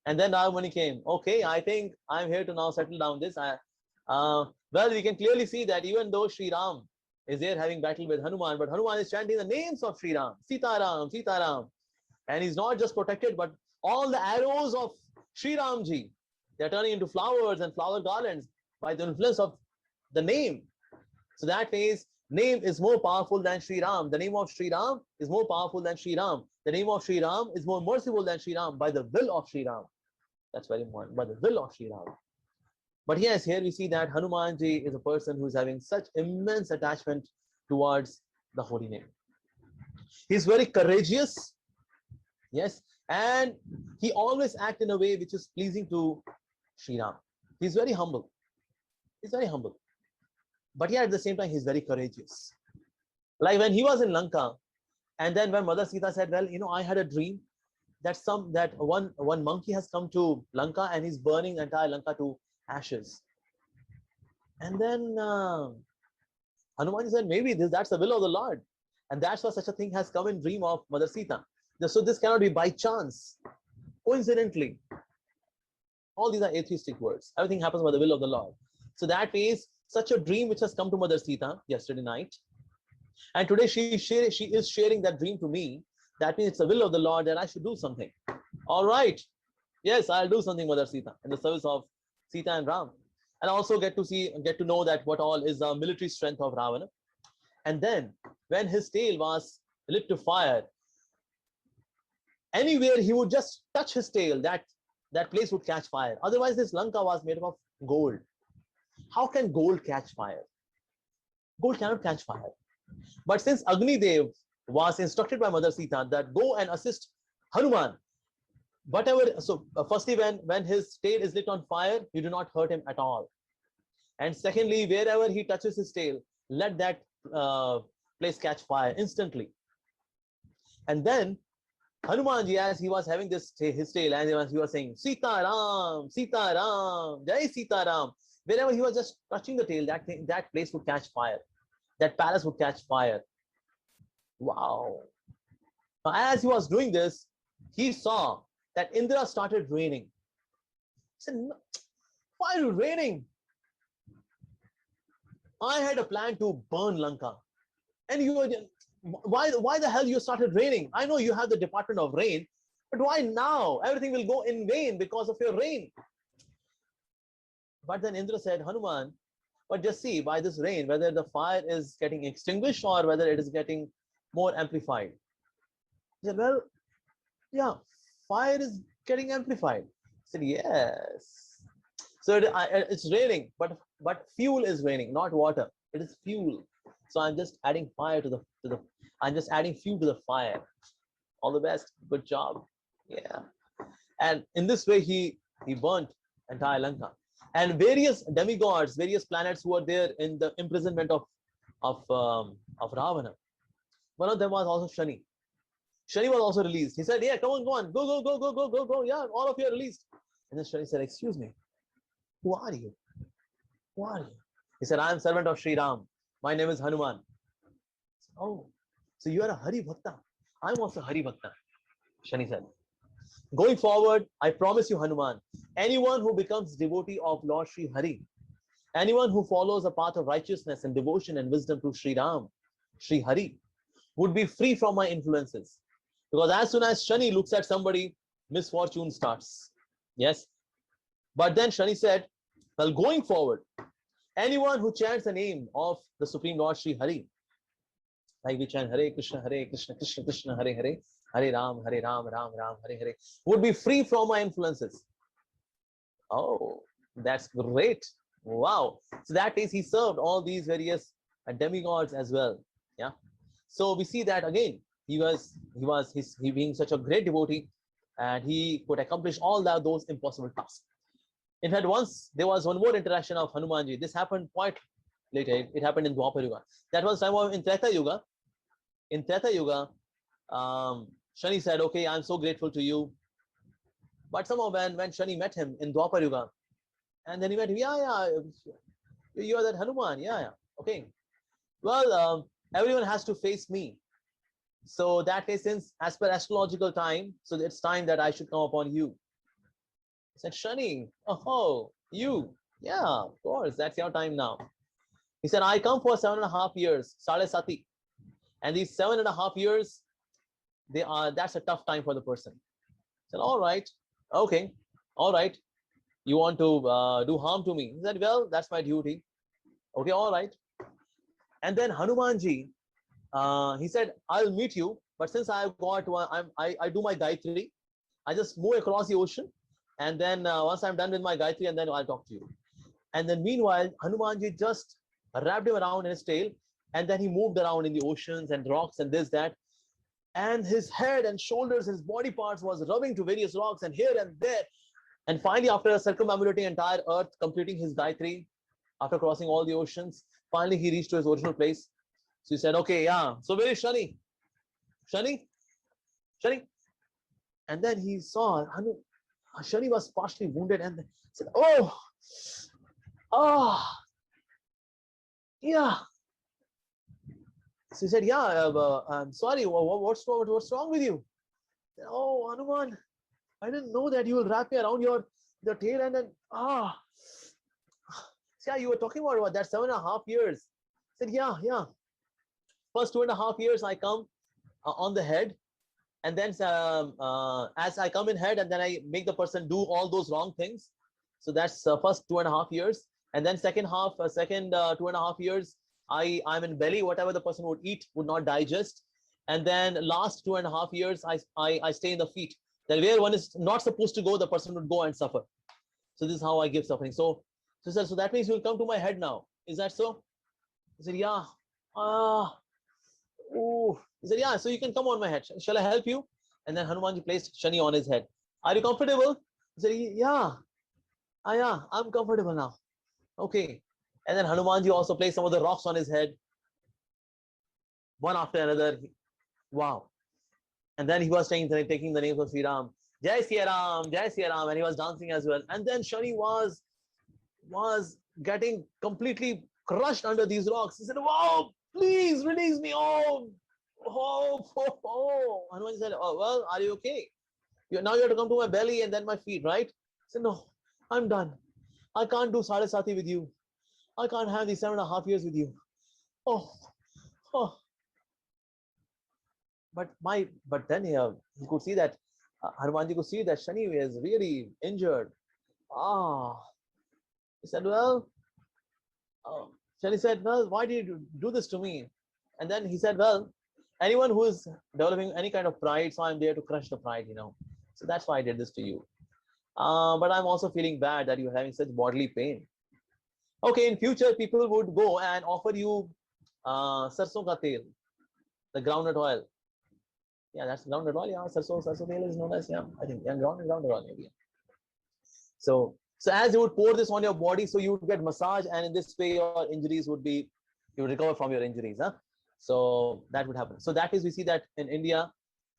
Speaker 1: And then when he came, okay, I think I'm here to now settle down this. Well, we can clearly see that even though Sri Ram is there having battle with Hanuman, but Hanuman is chanting the names of Sri Ram, Sita Ram, Sita Ram. And he's not just protected, but all the arrows of Sri Ramji, they're turning into flowers and flower garlands by the influence of the name. So that means name is more powerful than Sri Ram. The name of Sri Ram is more powerful than Sri Ram. The name of Sri Ram is more merciful than Sri Ram by the will of Sri Ram. That's very important, by the will of Sri Ram. But yes, here we see that Hanumanji is a person who is having such immense attachment towards the holy name. He's very courageous, yes, and he always acts in a way which is pleasing to Sri Ram. He's very humble. He's very humble. But yeah, at the same time, he's very courageous. Like when he was in Lanka, and then when Mother Sita said, well, I had a dream that one monkey has come to Lanka and he's burning the entire Lanka to ashes. And then Hanuman said, maybe that's the will of the Lord. And that's why such a thing has come in dream of Mother Sita. So this cannot be by chance, coincidentally. All these are atheistic words. Everything happens by the will of the Lord. So that means such a dream which has come to Mother Sita yesterday night. And today she is sharing that dream to me. That means it's the will of the Lord that I should do something. All right. Yes, I'll do something, Mother Sita, in the service of Sita and Ram. And also get to know that what all is the military strength of Ravana. And then when his tail was lit to fire, anywhere he would just touch his tail, that place would catch fire. Otherwise, this Lanka was made of gold. How can gold catch fire? Gold cannot catch fire. But since Agni Dev was instructed by Mother Sita that go and assist Hanuman, firstly, when his tail is lit on fire, you do not hurt him at all. And secondly, wherever he touches his tail, let that place catch fire instantly. And then Hanumanji, as he was having his tail, and he was saying, Sita Ram, Sita Ram, Jai Sita Ram. Wherever he was just touching the tail, that place would catch fire. That palace would catch fire. Wow. Now, as he was doing this, he saw that Indra started raining. He said, why are you raining? I had a plan to burn Lanka. And why the hell you started raining? I know you have the Department of Rain, but why now? Everything will go in vain because of your rain. But then Indra said, Hanuman, but just see by this rain, whether the fire is getting extinguished or whether it is getting more amplified. He said, well, yeah, fire is getting amplified. He said, yes. So it's raining, but fuel is raining, not water. It is fuel. So I'm just adding fire I'm just adding fuel to the fire. All the best. Good job. Yeah. And in this way, he burnt entire Lanka. And various demigods, various planets who were there in the imprisonment of Ravana. One of them was also Shani. Shani was also released. He said, yeah, come on, go. Yeah, all of you are released. And then Shani said, excuse me, who are you? Who are you? He said, I am servant of Sri Ram. My name is Hanuman. Oh, So you are a Hari Bhakta. I'm also Hari Bhakta. Shani said, going forward, I promise you, Hanuman, anyone who becomes devotee of Lord Sri Hari, anyone who follows a path of righteousness and devotion and wisdom to Sri Ram, Sri Hari, would be free from my influences. Because as soon as Shani looks at somebody, misfortune starts. Yes. But then Shani said, well, going forward, anyone who chants the name of the Supreme Lord Sri Hari, like we chant Hare Krishna, Krishna Krishna, Hare Hare, Hare Ram, Ram Ram, Hare Hare, would be free from my influences. Oh, that's great. Wow. So that is, he served all these various demigods as well. Yeah. So we see that again, he being such a great devotee, and he could accomplish all those impossible tasks. In fact, once there was one more interaction of Hanumanji. This happened quite later. It happened in Dwapar Yuga. That was time of in Treta Yuga. In Treta Yuga, Shani said, "Okay, I'm so grateful to you." But somehow when Shani met him in Dwapar Yuga, and then he met him, yeah, you are that Hanuman, yeah. Okay. Well, everyone has to face me. So that is, since as per astrological time, so it's time that I should come upon you. He said, Shani, oh, you, yeah, of course, that's your time now. He said, I come for 7.5 years, Sade Sati. And these 7.5 years, that's a tough time for the person. He said, all right, okay, all right. You want to do harm to me? He said, well, that's my duty. Okay, all right. And then Hanumanji, he said, I'll meet you, but since I've got one, I do my Gayatri, I just move across the ocean, and then once I'm done with my Gayatri, and then I'll talk to you. And then meanwhile, Hanumanji just wrapped him around in his tail, and then he moved around in the oceans and rocks and this, that. And his head and shoulders, his body parts was rubbing to various rocks and here and there. And finally, after circumambulating entire earth, completing his Gayatri, after crossing all the oceans, finally he reached to his original place. So he said, okay, yeah. So where is Shani? Shani? Shani? And then he saw Shani was partially wounded and said, oh, yeah. So he said, yeah, I'm sorry. What's wrong with you? Said, oh, Hanuman, I didn't know that you will wrap me around your tail and then, yeah, you were talking about that 7.5 years. I said, yeah. First 2.5 years I come on the head, and then as I come in head, and then I make the person do all those wrong things. So that's first 2.5 years, and then second 2.5 years I'm in belly. Whatever the person would eat would not digest, and then last 2.5 years I stay in the feet. Then where one is not supposed to go, the person would go and suffer. So this is how I give suffering. So that means you will come to my head now. Is that so? He said, yeah. He said, yeah, so you can come on my head. Shall I help you? And then Hanumanji placed Shani on his head. Are you comfortable? He said, yeah. Yeah, I'm comfortable now. Okay. And then Hanumanji also placed some of the rocks on his head, one after another. Wow. And then he was taking the names of Sri Ram. Jai Sri Ram, Jai Sri Ram, and he was dancing as well. And then Shani was getting completely crushed under these rocks. He said, wow, please release me. Hanuman said, oh, well, are you okay? Now you have to come to my belly and then my feet, right? I said, no, I'm done. I can't do Sade Sati with you. I can't have these 7.5 years with you. Oh. But then he could see that Hanumanji could see that Shani is really injured. He said, well, Shani said, well, why did you do this to me? And then he said, well, anyone who is developing any kind of pride, so I'm there to crush the pride, So that's why I did this to you. But I'm also feeling bad that you're having such bodily pain. Okay, in future, people would go and offer you sarson ka tel, the groundnut oil. Yeah, that's groundnut oil. Yeah, sarson tel is known as, I think, groundnut oil maybe. So as you would pour this on your body, so you would get massage, and in this way your injuries would be, you would recover from your injuries. So that would happen. So that is, we see that in India,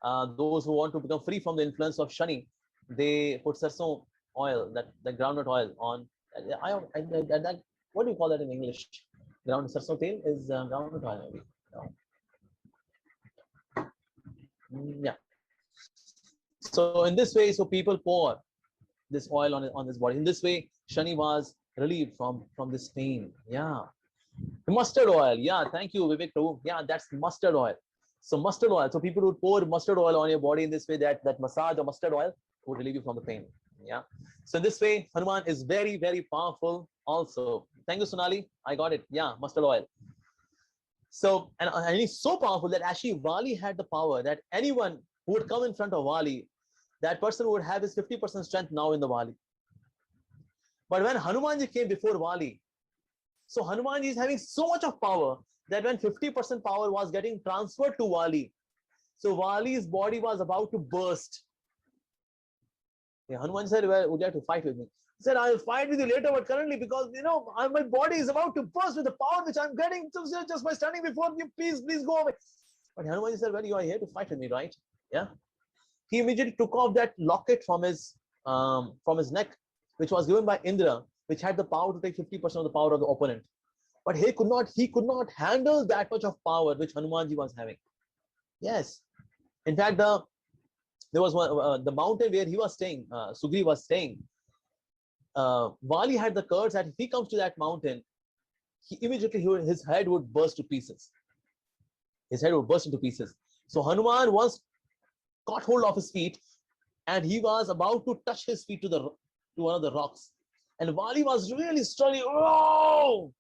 Speaker 1: those who want to become free from the influence of Shani, they put sarson oil, that groundnut oil on. That, what do you call that in English? Sarson tail is groundnut oil maybe. Yeah. So in this way, so people pour this oil on his body. In this way, Shani was relieved from this pain. Yeah. Mustard oil. Yeah. Thank you, Vivek Prabhu. Yeah, that's mustard oil. So mustard oil. So people would pour mustard oil on your body in this way, that massage or mustard oil would relieve you from the pain. Yeah. So in this way, Hanuman is very, very powerful also. Thank you, Sonali. I got it. Yeah, mustard oil. So, and he's so powerful that actually Vali had the power that anyone who would come in front of Vali, that person would have his 50% strength now in the Vali. But when Hanumanji came before Vali, so Hanumanji is having so much of power that when 50% power was getting transferred to Vali, so Vali's body was about to burst. Yeah, Hanuman said, well, would you like to fight with me? He said, I'll fight with you later, but currently, because my body is about to burst with the power which I'm getting just by standing before you. Please go away. But Hanuman said, well, you are here to fight with me, right? Yeah. He immediately took off that locket from his neck, which was given by Indra, which had the power to take 50% of the power of the opponent. But he could not handle that much of power which Hanumanji was having. Yes. In fact, there was one, the mountain where he was staying, Sugri was staying. Vali had the curse that if he comes to that mountain, his head would burst to pieces. His head would burst into pieces. So Hanuman once caught hold of his feet, and he was about to touch his feet to one of the rocks. And Vali was really struggling. Oh!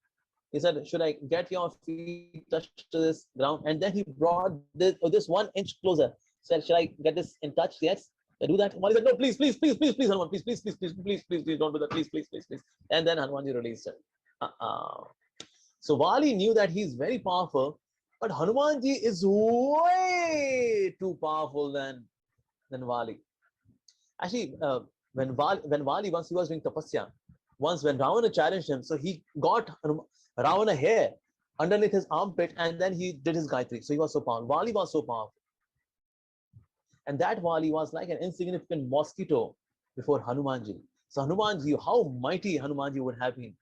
Speaker 1: He said, should I get your feet touched to this ground? And then he brought this 1 inch closer. Said, should I get this in touch? Yes. I do that. Vali said, no, please, Hanuman, please, don't do that. Please. And then Hanumanji released it. So Vali knew that he's very powerful, but Hanumanji is way too powerful than Vali. Actually, when Vali, once he was doing tapasya, once when Ravana challenged him, so he got Ravana hair underneath his armpit, and then he did his Gayatri. So he was so powerful. Vali was so powerful. And that Vali was like an insignificant mosquito before Hanumanji. So Hanumanji, how mighty Hanumanji would have been.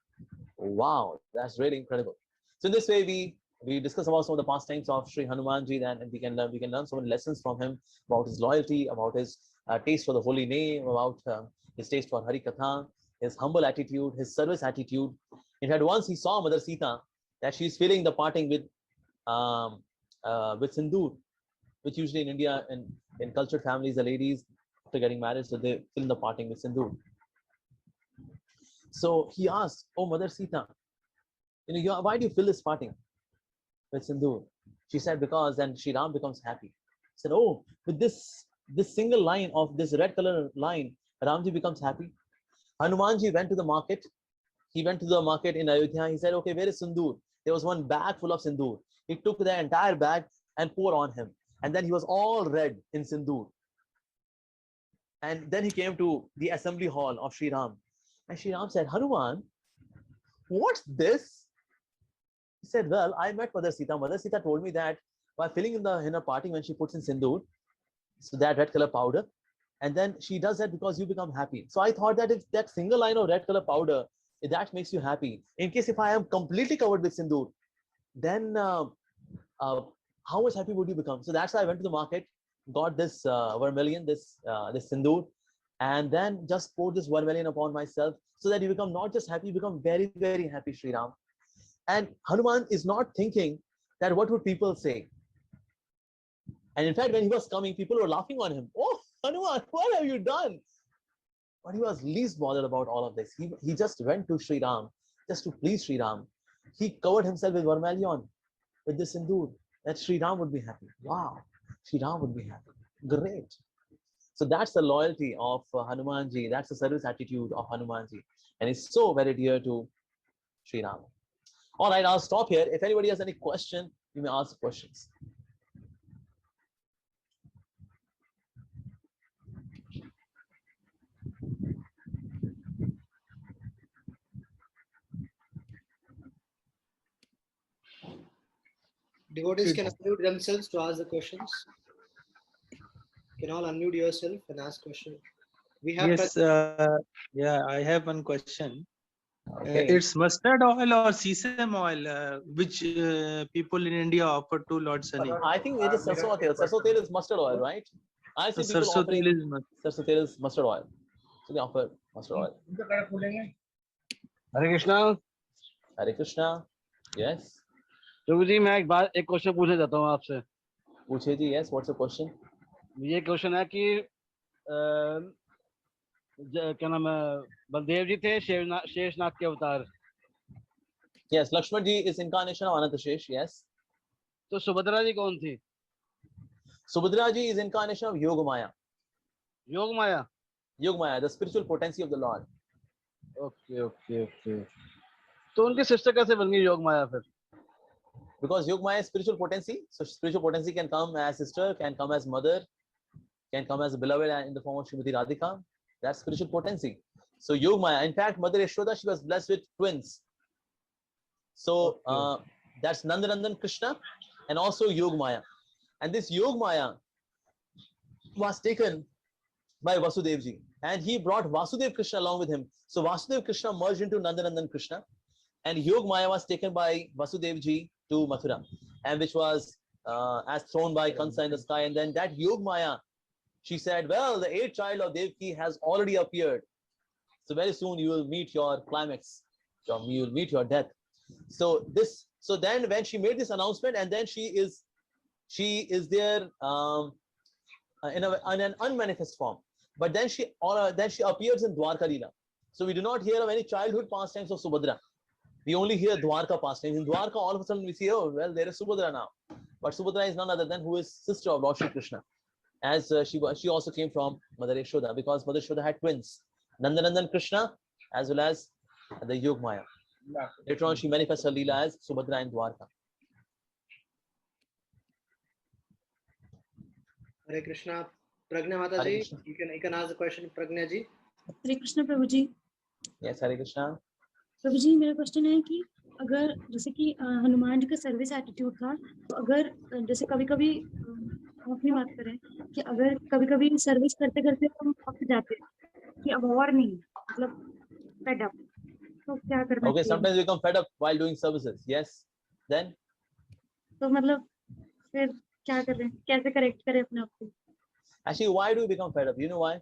Speaker 1: Wow, that's really incredible. So in this way, we discuss about some of the pastimes of Sri Hanumanji, and we can learn so many lessons from him about his loyalty, about his taste for the holy name, about his taste for Hari Katha, his humble attitude, his service attitude. In fact, once he saw Mother Sita that she's feeling the parting with sindoor, which usually in India and in cultured families, the ladies after getting married, so they fill the parting with sindoor. So he asked, "Oh, Mother Sita, why do you fill this parting with sindoor?" She said, "Because then Sri Ram becomes happy." He said, "Oh, with this single line of this red color line, Ramji becomes happy." Hanumanji went to the market. He went to the market in Ayodhya. He said, "Okay, where is sindoor?" There was one bag full of sindoor. He took the entire bag and poured on him. And then he was all red in sindoor. And then he came to the assembly hall of Sri Ram. And Sri Ram said, "Hanuman, what's this?" He said, "Well, I met Mother Sita. Mother Sita told me that by filling in her parting when she puts in sindoor, so that red color powder, and then she does that because you become happy. So I thought that if that single line of red color powder, if that makes you happy, in case if I am completely covered with sindoor, then how much happy would you become?" So that's why I went to the market, got this vermilion, this sindoor, and then just poured this vermilion upon myself, so that you become not just happy, you become very, very happy, Sri Ram. And Hanuman is not thinking that what would people say. And in fact, when he was coming, people were laughing on him. "Oh, Hanuman, what have you done?" But he was least bothered about all of this. He just went to Sri Ram, just to please Sri Ram. He covered himself with vermilion, with this sindoor, that Sri Ram would be happy. Wow, Sri Ram would be happy. Great. So that's the loyalty of Hanumanji. That's the service attitude of Hanumanji. And it's so very dear to Sri Ram. All right, I'll stop here. If anybody has any question, you may ask questions.
Speaker 2: Devotees can unmute themselves to ask the questions. You can all unmute yourself and ask questions. We have
Speaker 3: Yes, yeah, I have one question.
Speaker 1: Okay.
Speaker 3: It's mustard oil or sesame oil, which people in India offer to Lord Sunny.
Speaker 1: I think it is sarson tel. Sarson tel is mustard oil, right? I've seen people
Speaker 3: Sarson
Speaker 1: offering
Speaker 3: tel is mustard.
Speaker 1: sarson tel is mustard oil. So they offer mustard oil.
Speaker 4: Hare Krishna.
Speaker 1: Hare Krishna. Yes.
Speaker 4: प्रभु जी मैं एक question पूछना चाहता हूँ आपसे।
Speaker 1: पूछिए जी. Yes. What's the question?
Speaker 4: ये question है कि क्या नाम है, बलदेव जी थे शेषनाग के अवतार।
Speaker 1: Yes. Lakshman ji is incarnation of Anantashesh. Yes.
Speaker 4: तो सुभद्रा जी कौन थी?
Speaker 1: Subhadra ji is incarnation of Yogamaya.
Speaker 4: योग माया।
Speaker 1: Yogamaya, the spiritual potency of the Lord.
Speaker 4: Okay okay okay. तो उनकी सिस्टर कैसे बन गई योग माया फिर?
Speaker 1: Because Yogamaya is spiritual potency. So spiritual potency can come as sister, can come as mother, can come as a beloved in the form of Srimati Radhika. That's spiritual potency. So Yogamaya, in fact, Mother Yashoda, she was blessed with twins. So that's Nandanandan Krishna and also Yogamaya. And this Yogamaya was taken by Vasudevji, and he brought Vasudev Krishna along with him. So Vasudev Krishna merged into Nandanandan Krishna, and Yogamaya was taken by Vasudevji to Mathura, and which was as thrown by Kansa in the sky. And then that Yogamaya, she said, well, the eighth child of Devaki has already appeared. So very soon you will meet your climax. You will meet your death. So then when she made this announcement, and then she is there in an unmanifest form. But then she appears in Dwarka Leela. So we do not hear of any childhood pastimes of Subhadra. We only hear Dwarka pastimes. In Dwarka, all of a sudden we see, oh, well, there is Subhadra now. But Subhadra is none other than who is sister of Lord Shri Krishna. As she also came from Mother Yashoda, because Mother Yashoda had twins, Nandanandan Krishna as well as the Yogamaya. Later on, she manifests her Leela as Subhadra in Dwarka.
Speaker 2: Hare Krishna. Pragna Mata ji, you can ask the question, Pragna ji.
Speaker 5: Hare Krishna Prabhu ji.
Speaker 1: Yes, Hare Krishna.
Speaker 5: प्रभु जी मेरा question है कि अगर जैसे कि हनुमान जी का service attitude था, तो अगर जैसे कभी कभी हम अपनी बात करें कि अगर कभी कभी सर्विस करते करते हम थक जाते हैं कि अब और नहीं, मतलब फेड अप, तो क्या करना
Speaker 1: Okay,
Speaker 5: चाहिए?
Speaker 1: sometimes we become fed up while doing services. Yes. Then?
Speaker 5: तो मतलब फिर क्या करें, कैसे करेक्ट करें अपने आप को?
Speaker 1: Actually, why do we become fed up? You know why?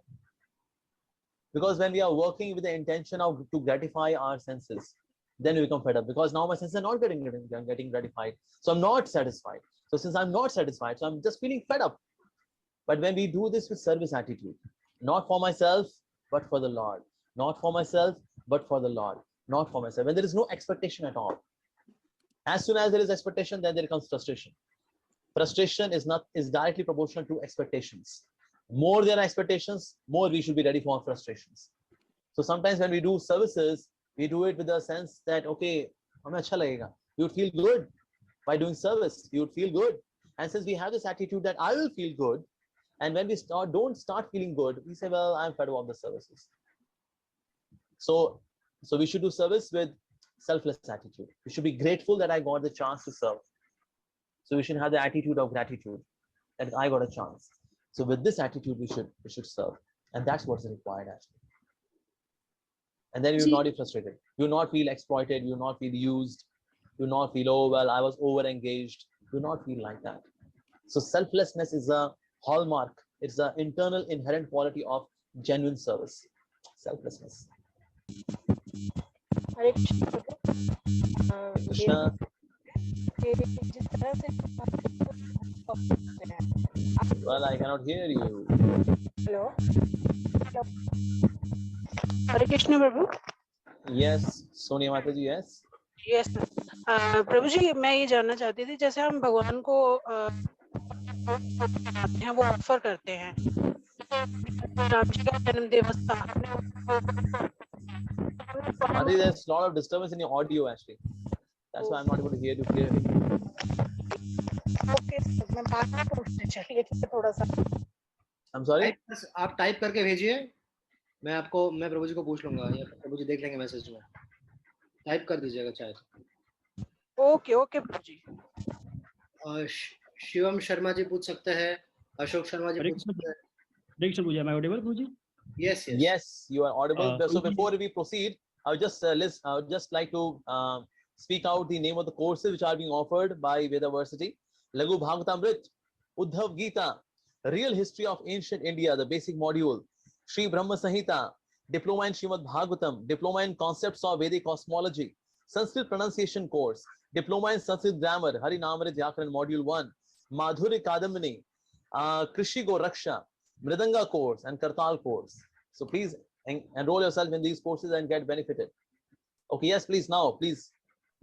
Speaker 1: Because when we are working with the intention of to gratify our senses, then we become fed up. Because now my senses are not getting gratified, so I'm not satisfied. So since I'm not satisfied, so I'm just feeling fed up. But when we do this with service attitude, not for myself but for the Lord, not for myself but for the Lord, not for myself, when there is no expectation at all. As soon as there is expectation, then there comes frustration. Frustration is directly proportional to expectations. More there are expectations, more we should be ready for frustrations. So sometimes when we do services, we do it with the sense that, okay, हमें अच्छा लगेगा. You would feel good by doing service. You would feel good. And since we have this attitude that I will feel good, and when we don't start feeling good, we say, well, I'm fed up of the services. So we should do service with selfless attitude. We should be grateful that I got the chance to serve. So we should have the attitude of gratitude that I got a chance. So with this attitude, we should serve, and that's what's required actually. And then you will not be frustrated. You will not feel exploited. You will not feel used. You will not feel, oh well, I was over engaged. You will not feel like that. So selflessness is a hallmark. It's an internal inherent quality of genuine service. Selflessness.
Speaker 6: Hare Krishna
Speaker 1: Krishna.
Speaker 6: जिस तरह से
Speaker 1: Well, I cannot hear you.
Speaker 6: Hello Hare Krishna Prabhu.
Speaker 1: Yes, Sonia Mataji, yes.
Speaker 6: Yes Prabhu ji, मैं ये जानना चाहती थी, जैसे हम भगवान को हैं वो ऑफर करते हैं, राम जी का जन्म दिवस था।
Speaker 1: Mataji, there's a lot of disturbance in your audio actually. That's why I'm not able to hear you clearly.
Speaker 6: Okay, मैं बात में पूछना चाहिए थोड़ा सा।
Speaker 1: I'm sorry?
Speaker 2: आप टाइप करके भेजिए, मैं प्रभु जी को पूछ लूंगा, या प्रभु जी देख लेंगे मैसेज में। टाइप कर दीजिएगा चाहे तो।
Speaker 6: ओके ओके प्रभु जी।
Speaker 2: शिवम शर्मा जी पूछ सकते हैं, अशोक शर्मा जी पूछ सकते हैं।
Speaker 7: Am I audible, Prabhuji?
Speaker 2: Yes,
Speaker 1: Yes, you are audible. So before we proceed, I would just like to speak out the name of the courses which are being offered by Vedaversity. Lagu Bhagavatamrit, Uddhav Gita, Real History of Ancient India, the basic module, Sri Brahma Samhita, Diploma in Srimad Bhagavatam, Diploma in Concepts of Vedic Cosmology, Sanskrit Pronunciation Course, Diploma in Sanskrit Grammar, Hari Namrit Vyakaran Module 1, Madhuri Kadamini, Krishi Go Raksha, Mridanga course, and Kartal course. So please enroll yourself in these courses and get benefited. Okay, yes, please. Now, please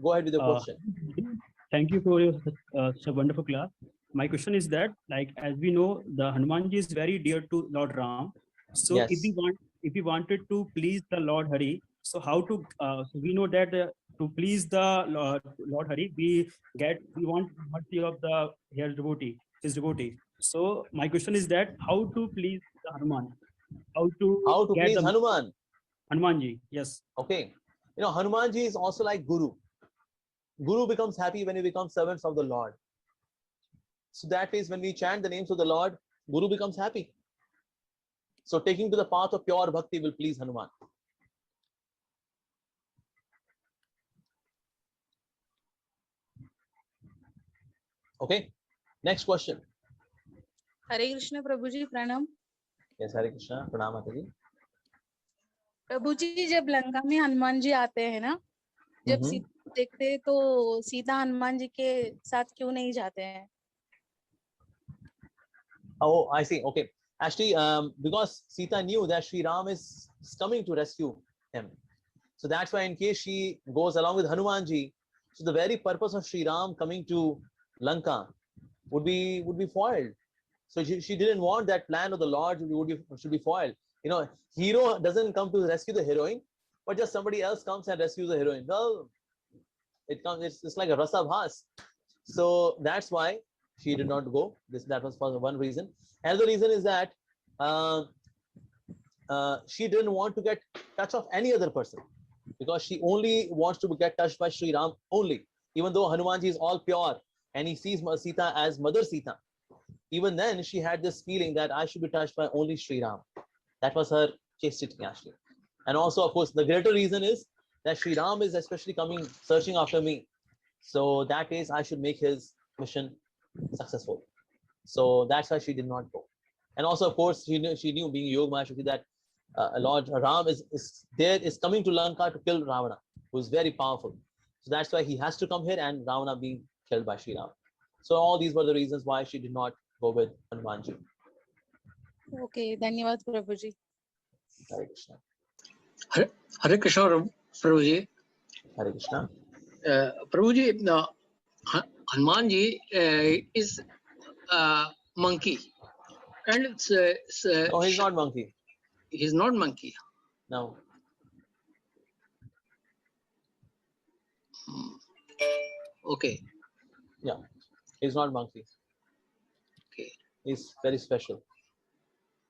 Speaker 1: go ahead with your question.
Speaker 7: Thank you for your such a wonderful class. My question is that, like, as we know, the Hanumanji is very dear to Lord Ram. So
Speaker 1: Yes.
Speaker 7: if we wanted to please the Lord Hari, so how to? So we know that to please the Lord Hari, we want mercy of the his devotee. So my question is that how to please the Hanuman? How to get
Speaker 1: please
Speaker 7: the
Speaker 1: Hanuman?
Speaker 7: Hanumanji? Yes.
Speaker 1: Okay. You know, Hanumanji is also like Guru. Guru becomes happy when he becomes servants of the Lord. So that is when we chant the names of the Lord, Guru becomes happy. So taking to the path of pure bhakti will please Hanuman. Okay. Next question.
Speaker 8: हरे कृष्ण प्रभु जी प्रणाम।
Speaker 1: Yes, Hare Krishna. Pranam Mataji.
Speaker 8: प्रभु जी जब लंका में हनुमान जी आते हैं ना, जब सीता देखते हैं तो सीता हनुमान जी के साथ क्यों नहीं जाते हैं?
Speaker 1: Oh, I see. Okay. Actually, because Sita knew that Sri Ram is coming to rescue him. So that's why in case she goes along with Hanumanji, so the very purpose of Sri Ram coming to Lanka would be foiled. So she didn't want that plan of the Lord should be foiled. You know, hero doesn't come to rescue the heroine, but just somebody else comes and rescues the heroine. Well, it's like a rasa bhas. So that's why she did not go. That was for one reason. Another reason is that she didn't want to get touch of any other person, because she only wants to get touched by Sri Ram only. Even though Hanumanji is all pure and he sees Sita as Mother Sita, even then she had this feeling that I should be touched by only Sri Ram. That was her chastity actually. And also, of course, the greater reason is that Sri Ram is especially coming searching after me. So that is, I should make his mission successful. So that's why she did not go. And also, of course, she knew being Yog Mahashakti that Lord Ram is coming to Lanka to kill Ravana, who is very powerful. So that's why he has to come here, and Ravana being killed by Sri Ram. So all these were the reasons why she did not go with Hanumanji.
Speaker 8: Okay, धन्यवाद प्रभु जी।
Speaker 1: Hare Krishna.
Speaker 9: Hare Krishna, Prabhuji.
Speaker 1: Hare Krishna.
Speaker 9: Prabhuji, Hanumanji is monkey, and
Speaker 1: No, he's not monkey.
Speaker 9: He's not monkey.
Speaker 1: No.
Speaker 9: Okay.
Speaker 1: Yeah, he's not monkey.
Speaker 9: Okay.
Speaker 1: He's very special.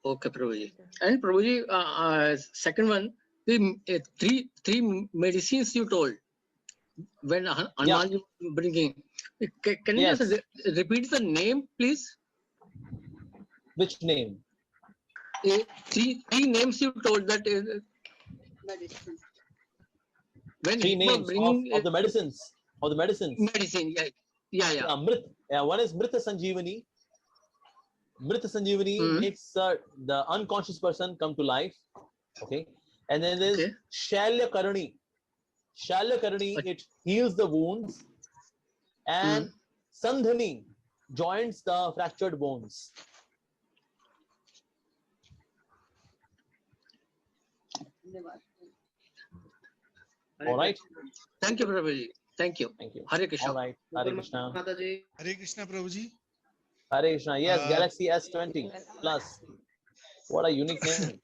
Speaker 9: Okay, Prabhuji. And Prabhuji, second one, the three medicines you told when Hanumanji bringing. Can you
Speaker 1: Yes.
Speaker 9: just repeat the name, please?
Speaker 1: Which name?
Speaker 9: Three names you told that. When
Speaker 1: Three
Speaker 9: he was
Speaker 1: names
Speaker 9: bringing
Speaker 1: of the medicines. Of the medicines.
Speaker 9: medicine, yeah.
Speaker 1: One is Mrita Sanjeevani. Mrita Sanjeevani makes the unconscious person come to life. Okay. And then there's Shalya Karani. Shalya Karani, it heals the wounds. And Sandhani joins the fractured bones. All right.
Speaker 9: Thank you, Prabhuji. Thank you.
Speaker 1: Thank you.
Speaker 9: Hare Krishna.
Speaker 1: All right. Hare Krishna.
Speaker 2: Hare
Speaker 10: Krishna, Prabhuji.
Speaker 1: Hare Krishna. Yes, Galaxy S20 Plus. What a unique name.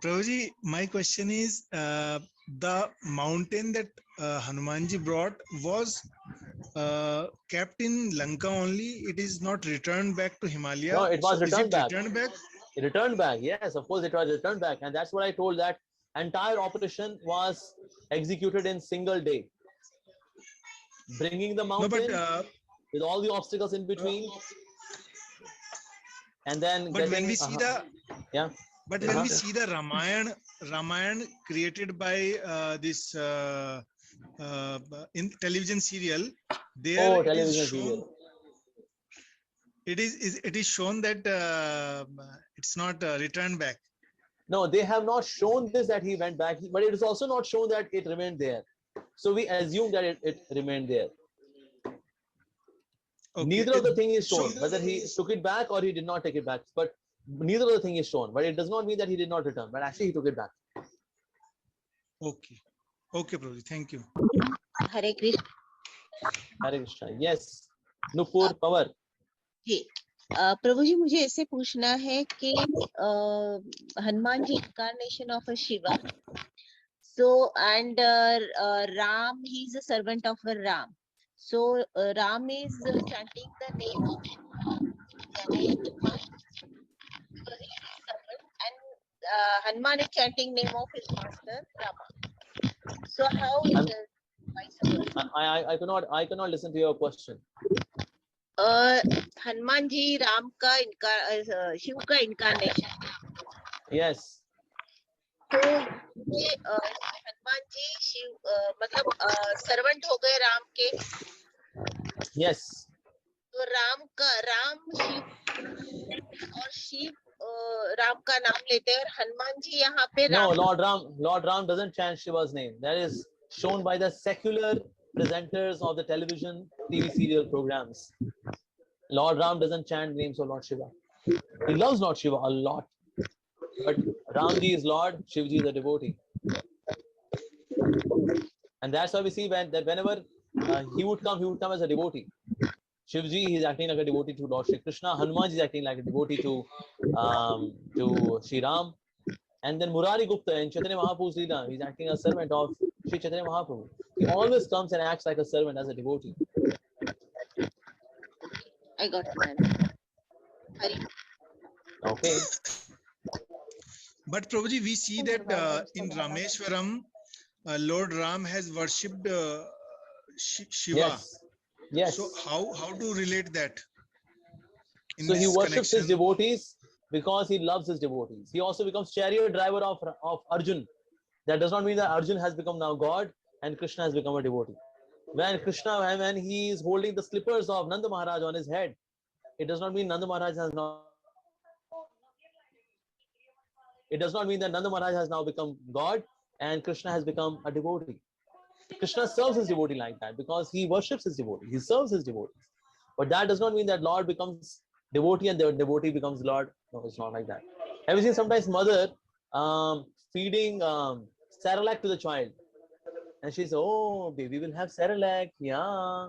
Speaker 10: Prabhuji, my question is, the mountain that Hanumanji brought was kept in Lanka only. It is not returned back to Himalaya.
Speaker 1: No, it was returned back.
Speaker 10: Returned back?
Speaker 1: It returned back. Yes, of course, it was returned back. And that's what I told, that entire operation was executed in single day. Bringing the mountain with all the obstacles in between. And then
Speaker 10: but when we see the
Speaker 1: yeah.
Speaker 10: But when we see the Ramayana created by this in television serial, there
Speaker 1: Oh,
Speaker 10: it is
Speaker 1: television
Speaker 10: shown.
Speaker 1: serial.
Speaker 10: It is shown that it's not returned back.
Speaker 1: No, they have not shown this that he went back, but it is also not shown that it remained there. So we assume that it remained there.
Speaker 10: Okay.
Speaker 1: Neither of the thing is
Speaker 10: So
Speaker 1: shown, whether he took it back or he did not take it back. But neither of the thing is shown. But it does not mean that he did not return. But actually, he took it back.
Speaker 10: okay, okay, Prabhu. Thank you.
Speaker 11: Hare Krishna
Speaker 1: Hare Krishna. Yes. Nupur Power.
Speaker 11: जी प्रभु जी मुझे ऐसे पूछना है कि Hanuman ji incarnation of a Shiva, so and Ram, he is a servant of a Ram, so Ram is chanting the name of Shiva because he is servant, and Hanuman is chanting name of his master Rama, so how is
Speaker 1: I'm-
Speaker 11: the vice versa?
Speaker 1: I cannot listen to your question.
Speaker 11: Hanuman ji Ram का शिव का incarnation,
Speaker 1: Yes.
Speaker 11: तो ये हनुमान जी शिव मतलब servant हो गए राम के,
Speaker 1: Yes.
Speaker 11: तो राम शिव और शिव राम का नाम लेते हैं और हनुमान जी यहाँ पे
Speaker 1: No,
Speaker 11: Ram
Speaker 1: Lord Ram doesn't chant Shiva's name. That is shown by the secular presenters of the television TV serial programs. Lord Ram doesn't chant names of Lord Shiva. He loves Lord Shiva a lot. But Ramji is Lord, Shivji is a devotee. And that's why we see whenever he would come as a devotee. Shivji is acting like a devotee to Lord Shri Krishna. Hanumanji is acting like a devotee to Shri Ram. And then Murari Gupta in Chaitanya Mahaprabhu's Leela, he's acting as a servant of Shri Chaitanya Mahaprabhu. He always comes and acts like a servant as a devotee.
Speaker 11: I got it, man. Hari.
Speaker 1: Okay.
Speaker 10: But Prabhuji, we see that in Rameshwaram, Lord Ram has worshipped Shiva.
Speaker 1: Yes. Yes.
Speaker 10: So how to relate that? In
Speaker 1: So he
Speaker 10: this
Speaker 1: worships his
Speaker 10: connection?
Speaker 1: devotees because he loves his devotees. He also becomes chariot driver of Arjun. That does not mean that Arjun has become now God and Krishna has become a devotee. When he is holding the slippers of Nanda Maharaj on his head, it does not mean Nanda Maharaj has now. It does not mean that Nanda Maharaj has now become God and Krishna has become a devotee. Krishna serves his devotee like that because he worships his devotee. He serves his devotees. But that does not mean that Lord becomes devotee and the devotee becomes Lord. No, it's not like that. Have you seen sometimes mother feeding Cerelac to the child? And she says, oh, baby will have Cerelac. Yeah.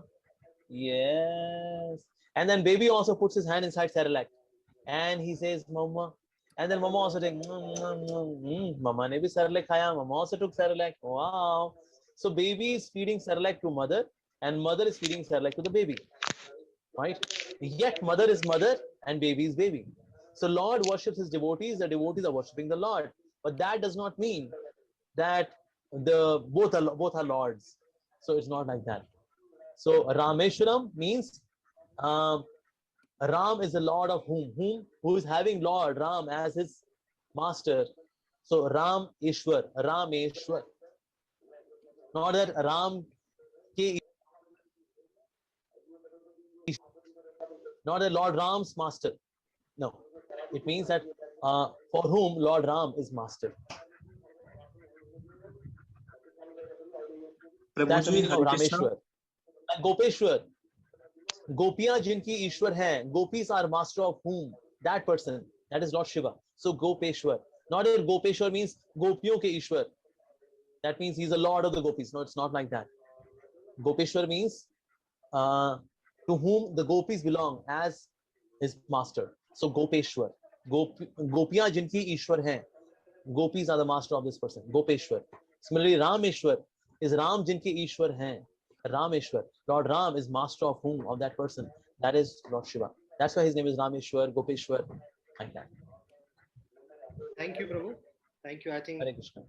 Speaker 1: Yes. And then baby also puts his hand inside Cerelac. And he says, Mama. And then Mama also takes, Mama ne bhi Cerelac khaya. Mama also took Cerelac. Wow. So baby is feeding Cerelac to mother and mother is feeding Cerelac to the baby. Right? Yet mother is mother and baby is baby. So Lord worships his devotees, the devotees are worshipping the Lord. But that does not mean that both are lords. So it's not like that. So Rameshwaram means Ram is the lord of whom? Who is having Lord Ram as his master. So Rameshwar. Not that Ram ke, not that Lord Ram's master. No. It means that for whom Lord Ram is master. That's the meaning of Rameshwar. And Gopeshwar. Gopiyan jinki Ishwar hai. Gopis are master of whom? That person. That is Lord Shiva. So Gopeshwar. Not that Gopeshwar means Gopiyon ke Ishwar. That means he's the lord of the gopis. No, it's not like that. Gopeshwar means to whom the gopis belong as his master. So Gopeshwar. Gopiyan jinki Ishwar hai. Gopis are the master of this person. Gopeshwar. Similarly, Rameshwar is Ram jinki Ishwar hai. Rameshwar. Lord Ram is master of whom? Of that person. That is Lord Shiva. That's why his name is Rameshwar, Gopeshwar, like that.
Speaker 2: Thank you, Prabhu. Thank you. I think
Speaker 1: Hare Krishna.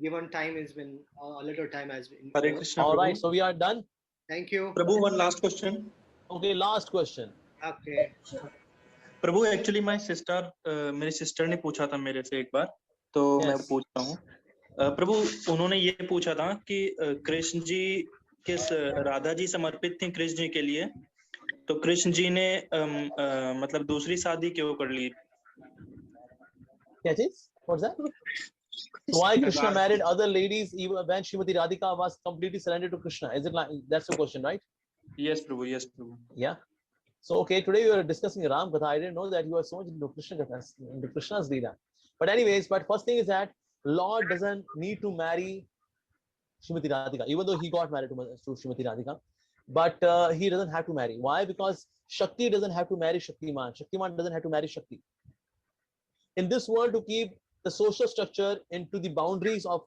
Speaker 2: given time has been a little time has been.
Speaker 12: Hare Krishna.
Speaker 1: All
Speaker 12: Prabhu.
Speaker 1: right, so we are done.
Speaker 2: Thank you.
Speaker 12: Prabhu, one last question.
Speaker 1: Okay, last question.
Speaker 2: Okay.
Speaker 12: Prabhu actually my sister मेरी sister ने पूछा था मेरे से एक बार तो मैं
Speaker 1: Yes.
Speaker 12: पूछ रहा हूँ प्रभु, उन्होंने ये पूछा था कि कृष्ण जी किस राधा जी समर्पित थी कृष्ण जी के लिए, तो कृष्ण जी ने मतलब दूसरी शादी क्यों कर ली?
Speaker 1: क्या चीज? What's that? So why Krishna married other ladies even when Srimati Radhika was completely surrendered to Krishna? Is it like that's the question, right?
Speaker 12: Yes, Prabhu. Yes, Prabhu.
Speaker 1: Yeah. So okay, today we are discussing Ram Katha. I didn't know that you are so much into Krishna Katha, into Krishna's Leela. But anyways, first thing is that Lord doesn't need to marry Srimati Radhika, even though he got married to Srimati Radhika. But he doesn't have to marry. Why? Because Shakti doesn't have to marry Shaktiman. Shaktiman doesn't have to marry Shakti. In this world, to keep the social structure into the boundaries of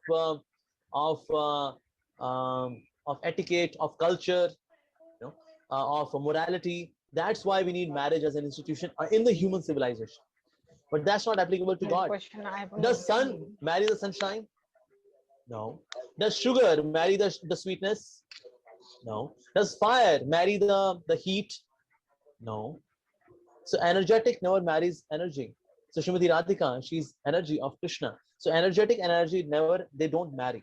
Speaker 1: etiquette, of culture, you know, of morality. That's why we need marriage as an institution in the human civilization. But that's not applicable to God. Does sun marry the sunshine? No. Does sugar marry the sweetness? No. Does fire marry the heat? No. So energetic never marries energy. So Srimati Radhika, she's energy of Krishna. So energetic and energy they don't marry.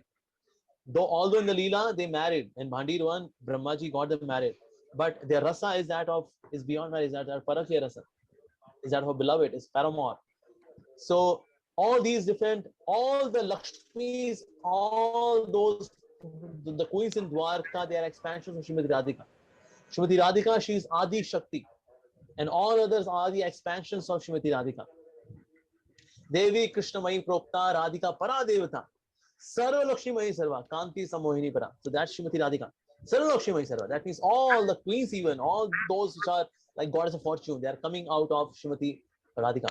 Speaker 1: Although in the Leela they married, in Bhandir 1, Brahmaji got them married. But their rasa is beyond marriage, is that parakya rasa, is that of beloved, is paramour. So all these different, all the Lakshmis, all those, the queens in Dwarka, they are expansions of Srimati Radhika. Srimati Radhika, she is Adi Shakti, and all others are the expansions of Srimati Radhika. Devi Krishna Mai Prokta Radhika Para Devata. Sarva Lakshmi Mai Sarva, Kanti Samohini Para. So that's Srimati Radhika. Sarva Lakshmi Mai Sarva. That means all the queens, even all those which are like goddess of fortune, they are coming out of Srimati Radhika.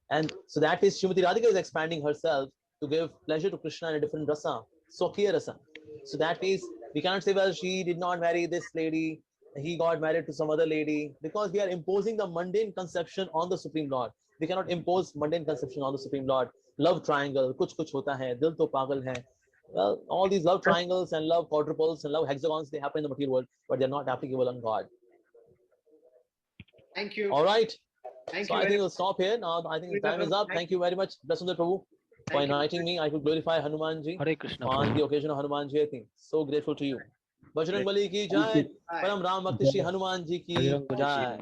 Speaker 1: And so that is Srimati Radhika is expanding herself to give pleasure to Krishna in a different rasa, Sokhiya rasa. So that is, we cannot say, well, she did not marry this lady, he got married to some other lady, because we are imposing the mundane conception on the Supreme Lord. We cannot impose mundane conception on the Supreme Lord. Love triangle, kuch kuch hota hai, dil to pagal hai. Well, all these love triangles and love quadruples and love hexagons, they happen in the material world, but they're not applicable on God.
Speaker 2: Thank you.
Speaker 1: All right.
Speaker 2: Thank
Speaker 1: So
Speaker 2: you
Speaker 1: I think we'll stop here. Now I think the time is up. Thank you very much, Prasundar Prabhu, for inviting me. I could glorify Hanumanji on the occasion of Hanuman Jayanti. So grateful to you. Bajrang Bali ki jai. Param Ram Bhakti Shri Hanuman ji ki jai.